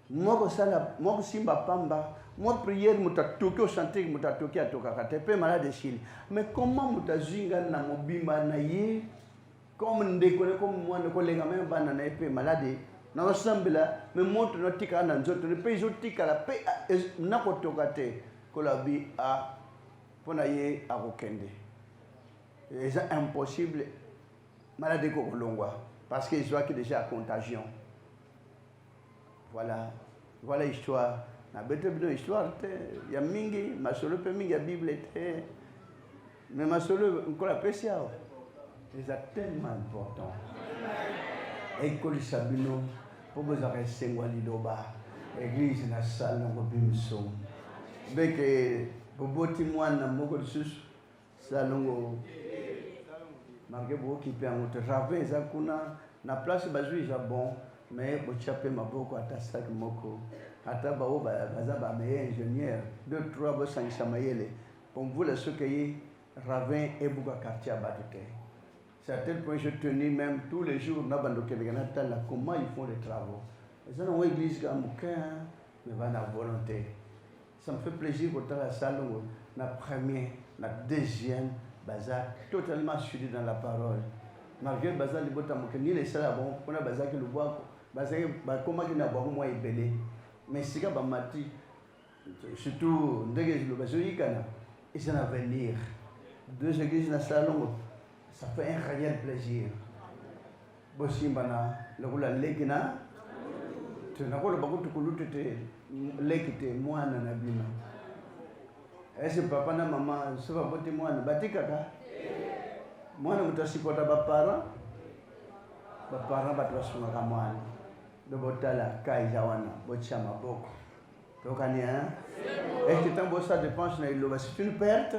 moko sala moko simba pamba moi prière mutatoki ochanter mutatoki atoka te pe malade chili mais comment mutazinga na mobimba na ye comme ndekone comme moi ne kolenga même bana na pe malade na osambela mais monte no tika na nzoto ne pe zotika la pe na kotoka te kolabi a pona ye akokende c'est impossible malade ko kolongwa parce que je vois que déjà contagion voilà histoire na bete bino histoire te ya mingi masolo pe mingi ya bible te mais masolo nkola pesi yao c'est tellement important ekolisa bino po bozaka esengwa liloba église na sala ngo bimso beke boboti mwana moko lisusu salongo marke bokipe yango te ravin eza kuna na place bazwi eza bon mais bochape maboko ata saki moko ata bao baza bameilleur ingénieur 2-3 bosangisa mayele pomvula soki ye ravin ebuka quartier abato te c'est à tel point je tenais même tous les jours na bandokebeka natala comment ils font les travaux eza nango église ka moke mais bana volonté ça me fait plaisir kotala salongo na premier na deuxième baza totalement suivi dans la parole malgré baza libota moke ni les sala bon pona baza ki lubwako baza bakoma ki na bwako mwa ebele mais sika bamati surtout ndenge lo bazoyikana et ça va venir deux églises na salongo ça fait un réel plaisir bosimba na lokola lekina tunakola bakutu kulutete lekite mwana na bino ese papa na mama soba bote mwana batikaka mwana mutasipota bapara batu basungaka mwana dobotala kaiza wana botia maboko tokani est-ce que tant ça dépense na iloba c'est une perte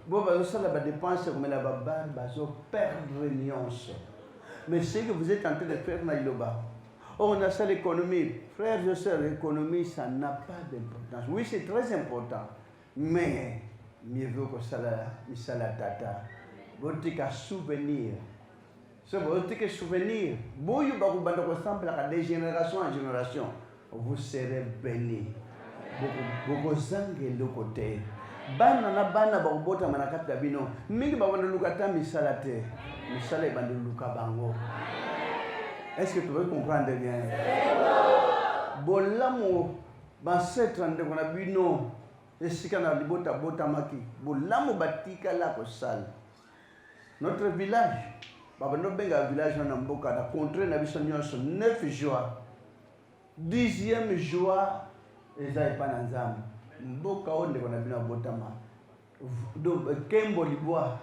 bon bazosala ba dépense comme la baba bazo perdre nuance mais c'est que vous êtes en train de faire na iloba on a ça l'économie frères et sœurs l'économie ça n'a pas d'importance oui c'est très important mais mieux vaut que ça la tata botika souvenir ce botika souvenir boyu ba kubanda ko sample de génération en génération vous serez bénis beaucoup zange le côté bana na bana ba kubota manakata bino mingi ba wanda lukata misala te misala ba luka bango est-ce que tu veux comprendre bien bolamo ba setrande kona bino esika na libota bota maki bolamo batika la ko sala notre village babando benga village na mboka na contre na biso nyonso 9 joie 10e joie eza epana nzambe mboka onde kona bino botama donc kembo liboa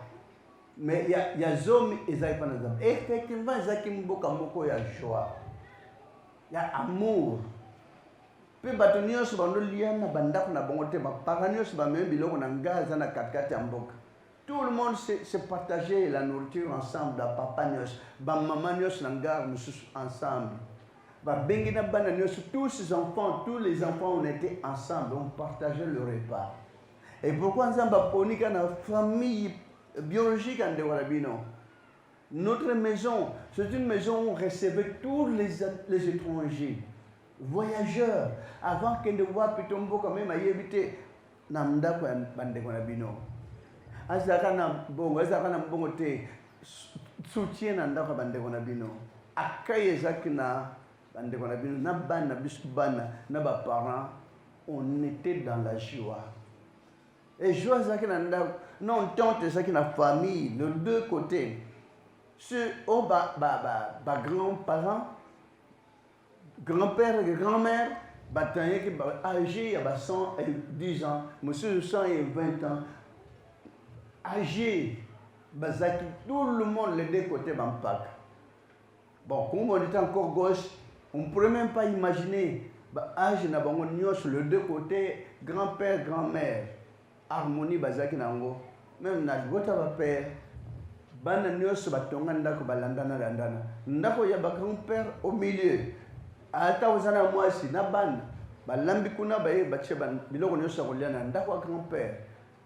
mais ya zomi eza epana nzambe effectivement ezaki mboka moko ya joie ya amour pe bato nyonso bando liana bandako na bango te bapaka nyonso bamemi biloko na ngaza na katikati ya mboka tout le monde se partageait la nourriture ensemble da papa nyonso bamama nyonso na ngare mosusu ensemble babengi na bana nyonso tous les enfants on était ensemble on partageait le repas et pourquoi nzambe aponika na famille biologique en Dewarabino. Notre maison, c'est une maison où on recevait tous les étrangers, voyageurs, avant qu'ils ne voient Pitombo quand même à y éviter. Namda kwa bande kwa bino. Azaka na bongo te soutien na ndaka bande kwa bino. Akaye zaki na bande kwa bino na bana bisubana na ba parents, on était dans la joie. Et joie zaki na ndaka non tante zaki na famille de deux côtés. Ceux au grands-parents, grand-père et grand-mère, âgés à 110 ans, monsieur 120 ans, âgés, tout le monde les deux côtés d'Ampak. Bon, comme on était encore gauche, on ne pourrait même pas imaginer âge na bango nyos le deux côtés, grand-père, grand-mère, harmonie bazaki nango, même na gota ba père. bana nyonso batonga ndako balandana landana ndako ya grand-père au milieu ata ozana mwasi na bana balambi kuna baye bache biloko nyonso kolia na ndako ya grand-père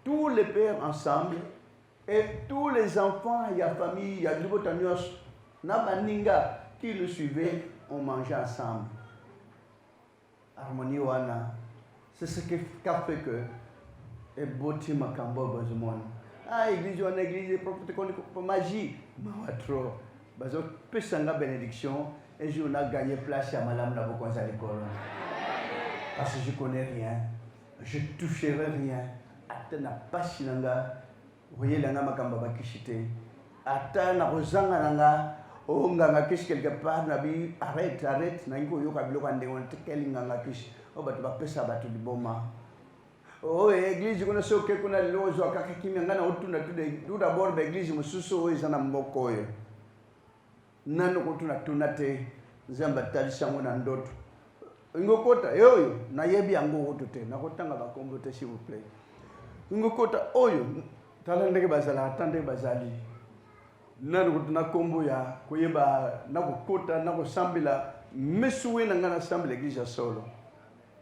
tous les pères ensemble et tous les enfants ya famille ya libota nyonso na baninga qui le suivaient on mangeait ensemble harmonie wana c'est ce qui a fait que et boti makambo bazomona église wana église pour magie mawatro bazo pesanga bénédiction et je n'a gagné place à madame la bokonza l'école parce que je connais rien je toucherai rien atana pasi nanga voyez langa makamba bakishite atana kozanga nanga o nganga kishi quelque part nabi arrête na ngo yoka biloko ndenge tekeli nganga kishi o batu bapesa batu liboma oh église kuna soke kuna lozo akaka kimya ngana otunda tout d'abord ba église mususu o izana mboko yo nano kutuna tunate nzamba talishango na ndoto ingokota yoyo na yebi yango otote nakotanga bakombo te s'il vous plaît ingokota oyo tala ndeke bazala atande bazali nano kutuna kombo ya koyeba nakokota nakosambila mesuwe na ngana sambila église solo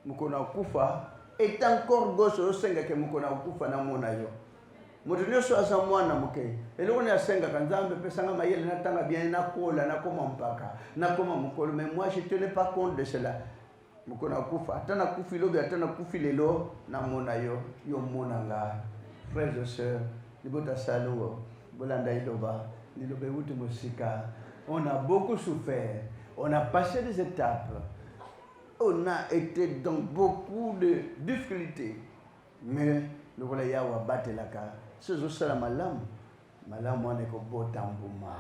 mukona kufa est encore gosse au senga ke mukona kufa na mona yo moto nyoso asa mwana muke eloko ne asenga kanzambe pesanga mayele na tanga bien na kola na koma mpaka na koma mukolo mais moi je tenais pas compte de cela mukona kufa atana kufi lobi atana kufi lelo na mona yo mona nga frères et sœurs libota salo bolanda iloba lilobe uti musika on a beaucoup souffert on a passé des étapes. On a été dans beaucoup de difficultés. Mais le voilà yawa battre la car. C'est juste la malam. Malam on est ko botambuma.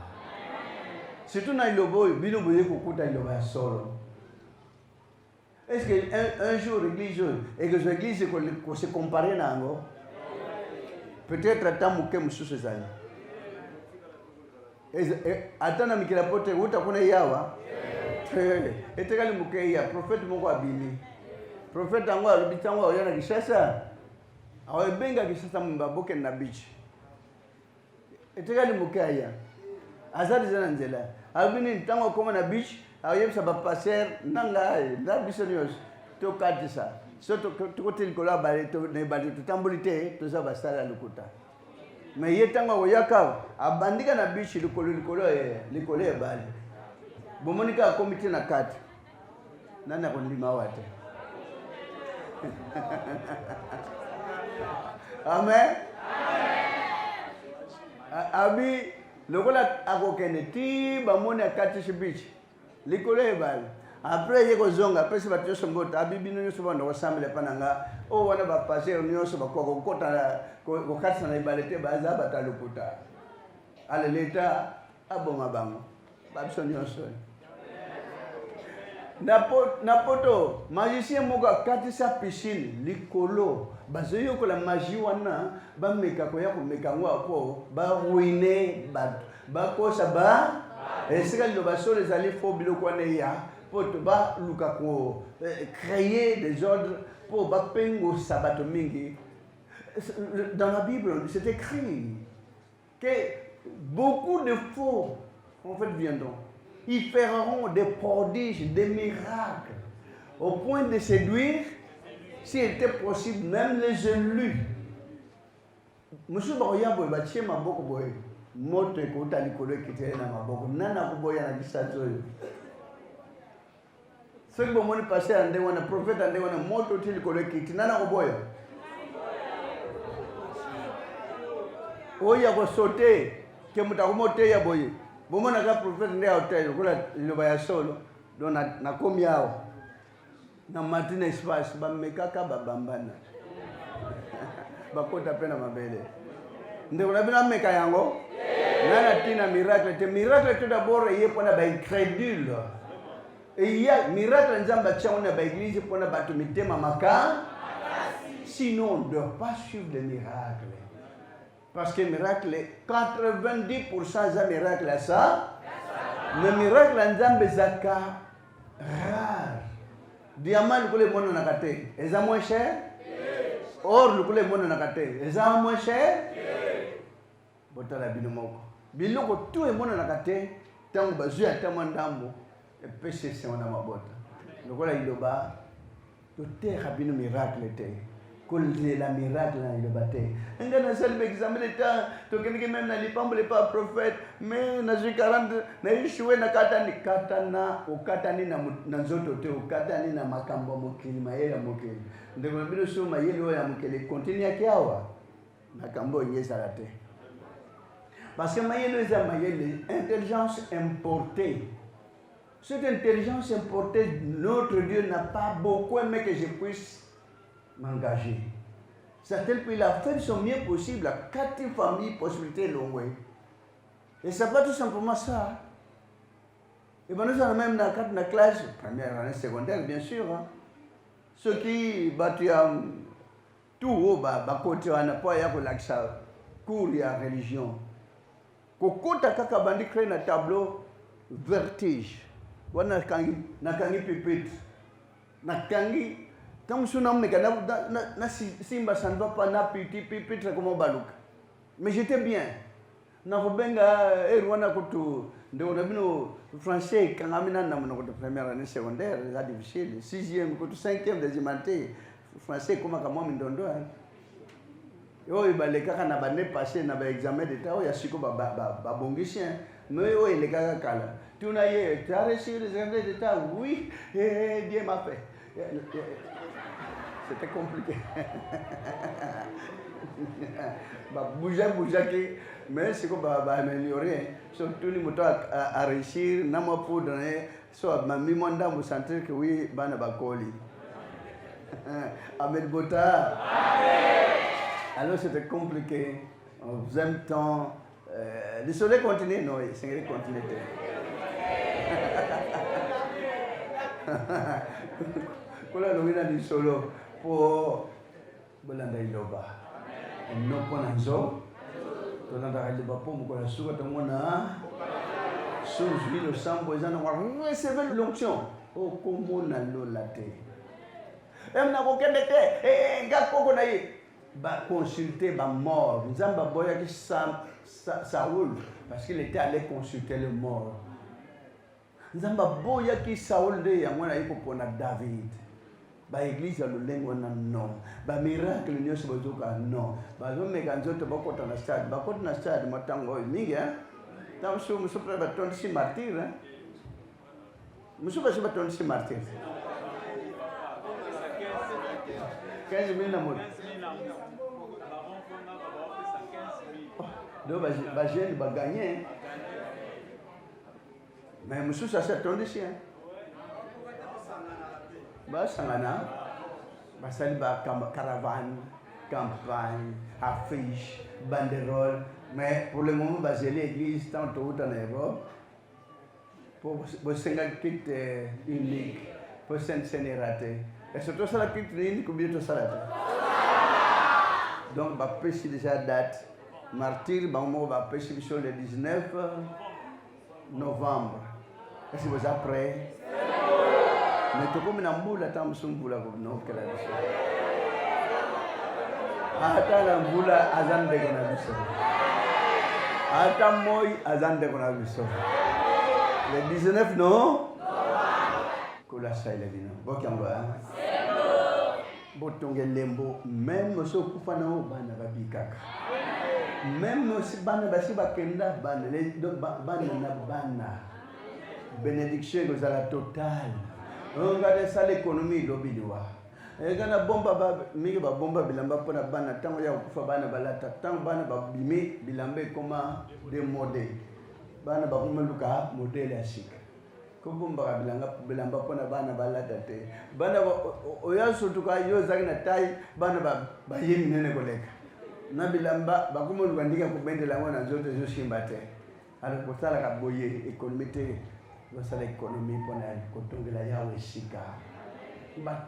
Surtout na ilobo bino boye ko kuta iloba solo. Est-ce que un jour l'église et que l'église ko se comparer nango? Peut-être atamuke mususu zali. Atana mikila pote utakuna yawa. Etekali mukeya prophète moko abili prophète ango alobitsango oyana kishasa awebenga kishasa mbaboke na beach etekali mukeya azali zana nzela abini ntango koma na beach ayebisa ba passer nanga na bisonios to katisa soto to kotel kola bale to ne bale to tambulite to za basala lukuta mais yetango oyaka abandika na beach likolo e bale bomonika komite na kati nana kondima wate amen abi lokola akokene ti bamoni akati shibichi likolo ebale après yeko zonga pesi batyo sombota abi bino nyoso banda wasambele pananga o wana ba passer nyoso bakoko kota ko katsa na ibale te baza batalukuta ale leta abonga bango babso nyoso Napoto, magicien moga katisa piscine, likolo, bazoyo ko la magie wana, ba meka ko ya ko meka ngwa po, ba ruiner ba ko sa ba, esika lo ba so les ali fo biloko na ya, poto ba luka ko créer des ordres pour ba pengo sabato mingi. Dans la Bible, c'est écrit que beaucoup de faux en fait viendront. Ils feront des prodiges, des miracles, au point de séduire, s'il était possible, même les élus. Monsieur Baroya boy batie maboko boy, moto ekota likolo kitele na maboko, nana kuboya na bisazo. Ceux qui vont passer à un prophète, à un moto likolo kitele nana kuboya. Oya ko sauter, que mutakumote ya boye. Bomona ka prophète ndi hotel kula liloba ya solo do na komi yao na matina espace ba mekaka babambana bakota pena mabele ndeko na bina meka yango nana tina miracle tout d'abord yé pona ba incrédule et il y a miracle nzamba tchaona ba église pona batu mitema maka sinon on ne doit pas suivre les miracles. Parce que miracle, 90% de miracle à ça. Le miracle en Zambie zaka rare. Diamant le coulé mon nakate. Est ça moins cher? Or le coulé mon nakate. Est ça moins cher? Botala binomoko. biloko tout emonanaka te ntango bazwi ata mwa ndambo epesi esengo na mabota lokola liloba toteha bino miracle te kolela miracle na liloba te nga nasali baexamen leta tokendeki meme na lipambole pa prophète me nazwi 40 naishuwe katana okatani na nzoto te okatani na makambo ya mokili mayele ya mokili ndeko na bino so mayele oyo ya mokili kontinuaki awa makambo oyo ezala te parce que mayele eza mayele intelligence importée. Cette intelligence importée, notre Dieu n'a pas beaucoup aimé que je puisse m'engager. C'est tel qu'il a fait son mieux possible à 4 familles, possibilités longues. Et c'est pas tout simplement ça. Et bien nous avons même dans la classe, première année secondaire bien sûr, hein. Ceux qui battent tout haut, côté on n'a pas ya l'accès cours ya religion. Kokota kaka bandi créer un tableau vertige. Wana nakangi pipit nakangi tangu suna mneka na simba ça ne va pas na petit pipit comme baluka mais j'étais bien na kubenga wana kutu ndio na bino français kangamina na mno kutu première année secondaire la difficile 6e kutu 5e désimanté français kama kama mindondo yo ibaleka kana bane passé na ba examen d'état ya siko ba bongisien mais yo ileka kala tu n'as réussi les examens d'état? Oui, Dieu m'a fait. C'était compliqué. Bouger, mais c'est qu'on va améliorer. Surtout les motos à réussir, n'a pas pour donner, soit ma mimanda vous sentir que oui, bana bakoli. Amen Bota. Alors c'était compliqué. En deuxième temps, le soleil continue, non, le soleil continue. Kula longina di solo po bolanda iloba no pona nzo to nanda liba po mo kola suka to mona sous le sambo ezana wa recevoir l'onction o komona lolate emna ko kendete nga koko na ye ba consulter ba mort nzamba boya ki Saoul parce qu'il était allé consulter le mort. Nzamba boya ki Saoul de yango na yiko pona David. Ba église ya lolengo na non. Ba miracle nyoso bozoka non. Ba zo meka nzoto bakota na stade. Bakota na stade matango mingi hein. Tam so muso pra ba 26 martyr hein. Muso ba 26 martyr. 15,000 na moto. Donc ba jeune ba gagner. Mais monsieur ça s'est tombé ici hein. Ba sangana ba sali ba caravane, campagne, affiche, banderole, mais pour le moment ba j'ai l'église tantôt dans l'Europe. Pour senga kit unique, pour s'enseigner raté. Et surtout ça la kit unique ou bien tout ça là. Donc ba pêcher déjà date martyr ba mo ba pêcher sur le 19 novembre. Est-ce que vous êtes prêts? Mais tout comme une boule, attends, je suis boule comme non, qu'elle a dit. Attends, la boule, azan de qu'on a vu ça. Attends, moi, azan de qu'on a vu ça. Le 19, non? Kola ça, il est venu. Bon, qui en va? Botonge lembo, même si on coupe na o bana babikaka. Même si bana basi bakenda bana, les bana na bana. Bénédiction est la totale. Regardez ça l'économie l'obiliwa. Egana bomba ba mingi ba bomba bilamba pona bana tango ya kufa bana balata tango bana ba bimi bilambe koma démodé. Bana ba kumeluka modèle ya sika. Ko bomba bilamba pona bana balata te. Bana oya sotuka yo zaki na tai bana ba yemi nene koleka. Na bilamba ba kumeluka ndika kubendela ngona nzote zo simba te. Alors pour ça la kaboye économie te dans l'économie pour la kotongela yawe sika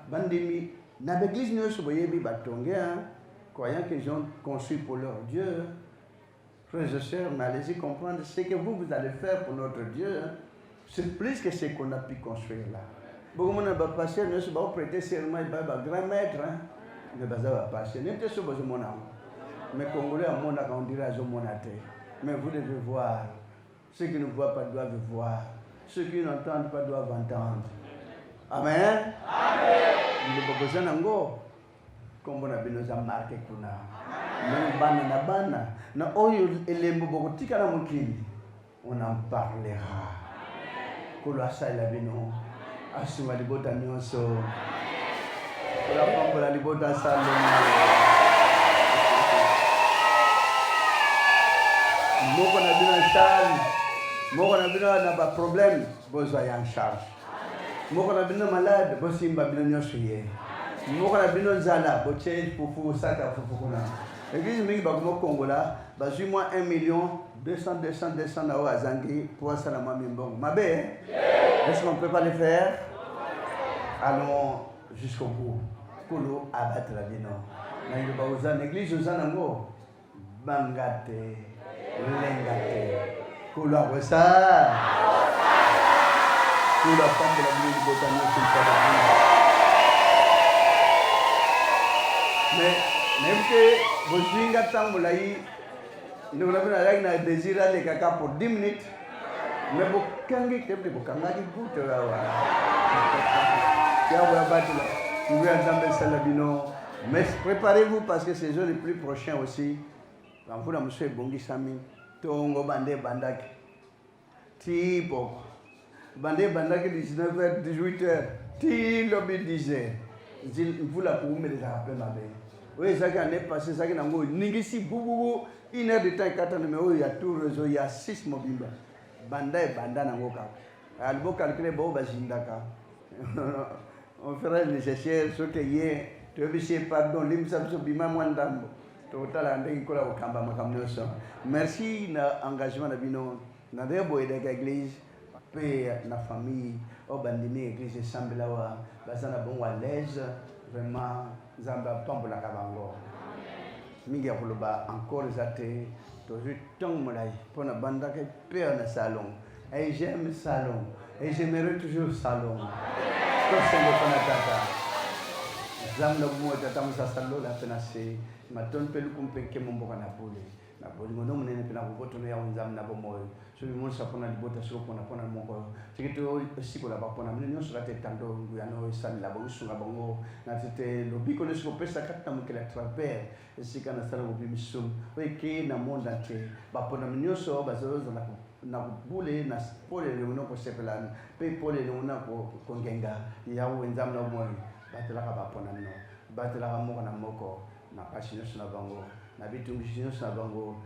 bandemi na l'église nous soboyebi batonge croyant qu'ils ont construit pour leur Dieu. Frères et sœurs, mais allez-y comprendre ce que vous allez faire pour notre Dieu, c'est plus que ce qu'on a pu construire là. Beaucoup de gens vont passer, nous sommes prêter serment, ils vont grand maître, mais ça va passer. Nous sommes besoin de mon âme, mais Congolais à mon âme, on dirait à mon âme. Mais vous devez voir. Ceux qui ne voient pas doivent voir. Ceux qui n'entendent pas doivent entendre. Amen. Amen. Nous besoin d'ango. Comme on a bien nous a marqué kuna. Même bana na bana. Na oyo elembo bokotika na mukindi. On en parlera. Kolo asala bino. Asuma libota nyonso. Kola pambola libota salongo. Moko na bino en charge. Moko na bino na ba problème, besoin en charge. Moko na bino malade, bosimba bino nyonso ye. Moko na bino nzala, boche fufu sata fufu kuna. Église mingi bakomo Kongola, bazui moi 1 million 200 na wa zangi pour ça na mami mbongo. Mabe, est-ce qu'on peut pas le faire? Allons jusqu'au bout. Kolo abattre la bino. Na yoba uzana église uzana ngo bangate, lengate. Kula wesa. Kula pambe la bino botano kulpada. Mais même que vous jinga tambulai, nous n'avons rien à désirer les caca pour 10 minutes. Mais vous kangi kebli vous kangaki goûte là. Ya vous battre là. Vous voulez entendre Salabino. Mais préparez-vous parce que c'est les jours les plus prochains aussi. Quand vous monsieur Bongi Sami, Tongo Bande Bandak. Tipo. Bande Bandak 19h, 18h. Ti lobby 10h. Vous la pouvez me les rappeler ma belle. Oui, ça qui en est passé, ça qui n'a pas Ningisi boubou, 1 heure de temps, 4 numéros, il y a tout réseau, il y a 6 mobiles. Banda et Banda n'a pas. Albo calculé, bon, Bazindaka. On fera le nécessaire, ce qui est, tu veux dire, pardon, l'imsabso bima mwandambo. Total, on est au Kamba Makamnoso. Merci na engagement de Bino. Na debo et l'église, paix, na famille, au bandini, église Sambelawa, basana bon à l'aise, vraiment. Zamba pambola kabango. Mingi akuluba encore zate toujours tant molai pour na banda ke père na salon. Et j'aime salon et j'aimerais toujours salon. Tout c'est le panatata. Zam no mo tata musa salon la penase. Maton pelu kumpe ke mombo kana pole. Na pole ngono munene pena kuboto no ya unzam na bomoyo. So bi mon sapona libota so pona pona moko. Tikito siko la bapona munenyo so la tetando nguyano sali la bongo sunga bongo na tete lobiko le so pesa katna mukela travers sika na sala bobi misum. Oike na monde entier. Bapona munenyo so bazozo na bule na pole le uno ko sepelana. Pe pole le una ko kongenga ya wenzam na moyo. Batela ka bapona no. Batela ka moko na moko na passion na bango. Na bitu mjinyo na bango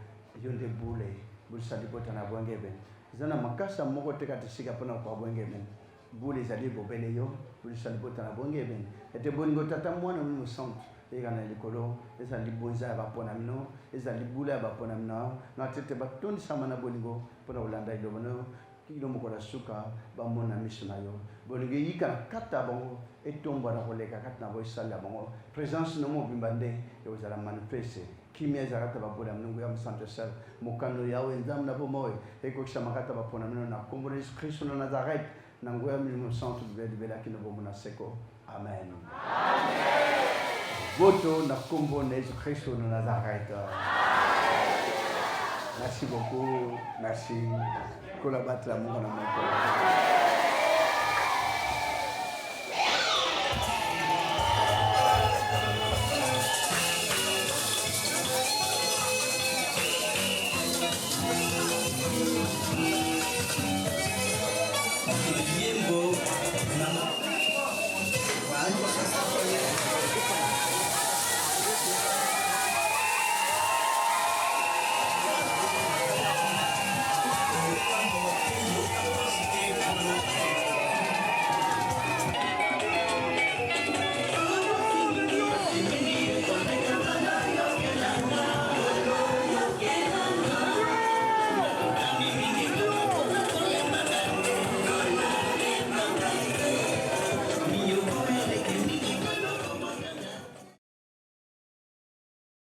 yonde bule. Sali bota na bwange ben zana makasa moko teka tisika pona kwa bwange ben bule zali bobele yo sali bota na bwange ben ete boningo tata mwana mu centre e kana likolo ezali bonza ba pona mino ezali bule ba pona mino na tete ba tondi sama na boningo pona ulanda ilo bono kilo moko la suka ba mona misuna yo boningo yika kata bongo etombo na koleka kata na bo sala bongo présence no mo bimbande yo zala manifeste kimia zakata babola mnungu ya msante sel mukano yawe nzam na bomoy eko kishamakata bapona mino na kombo na Yesu Kristo na Nazareth na ngoya mino centre de bela kino bomona seko amen voto na kombo na Yesu Kristo na Nazareth. Merci beaucoup, merci. Collaborateur mon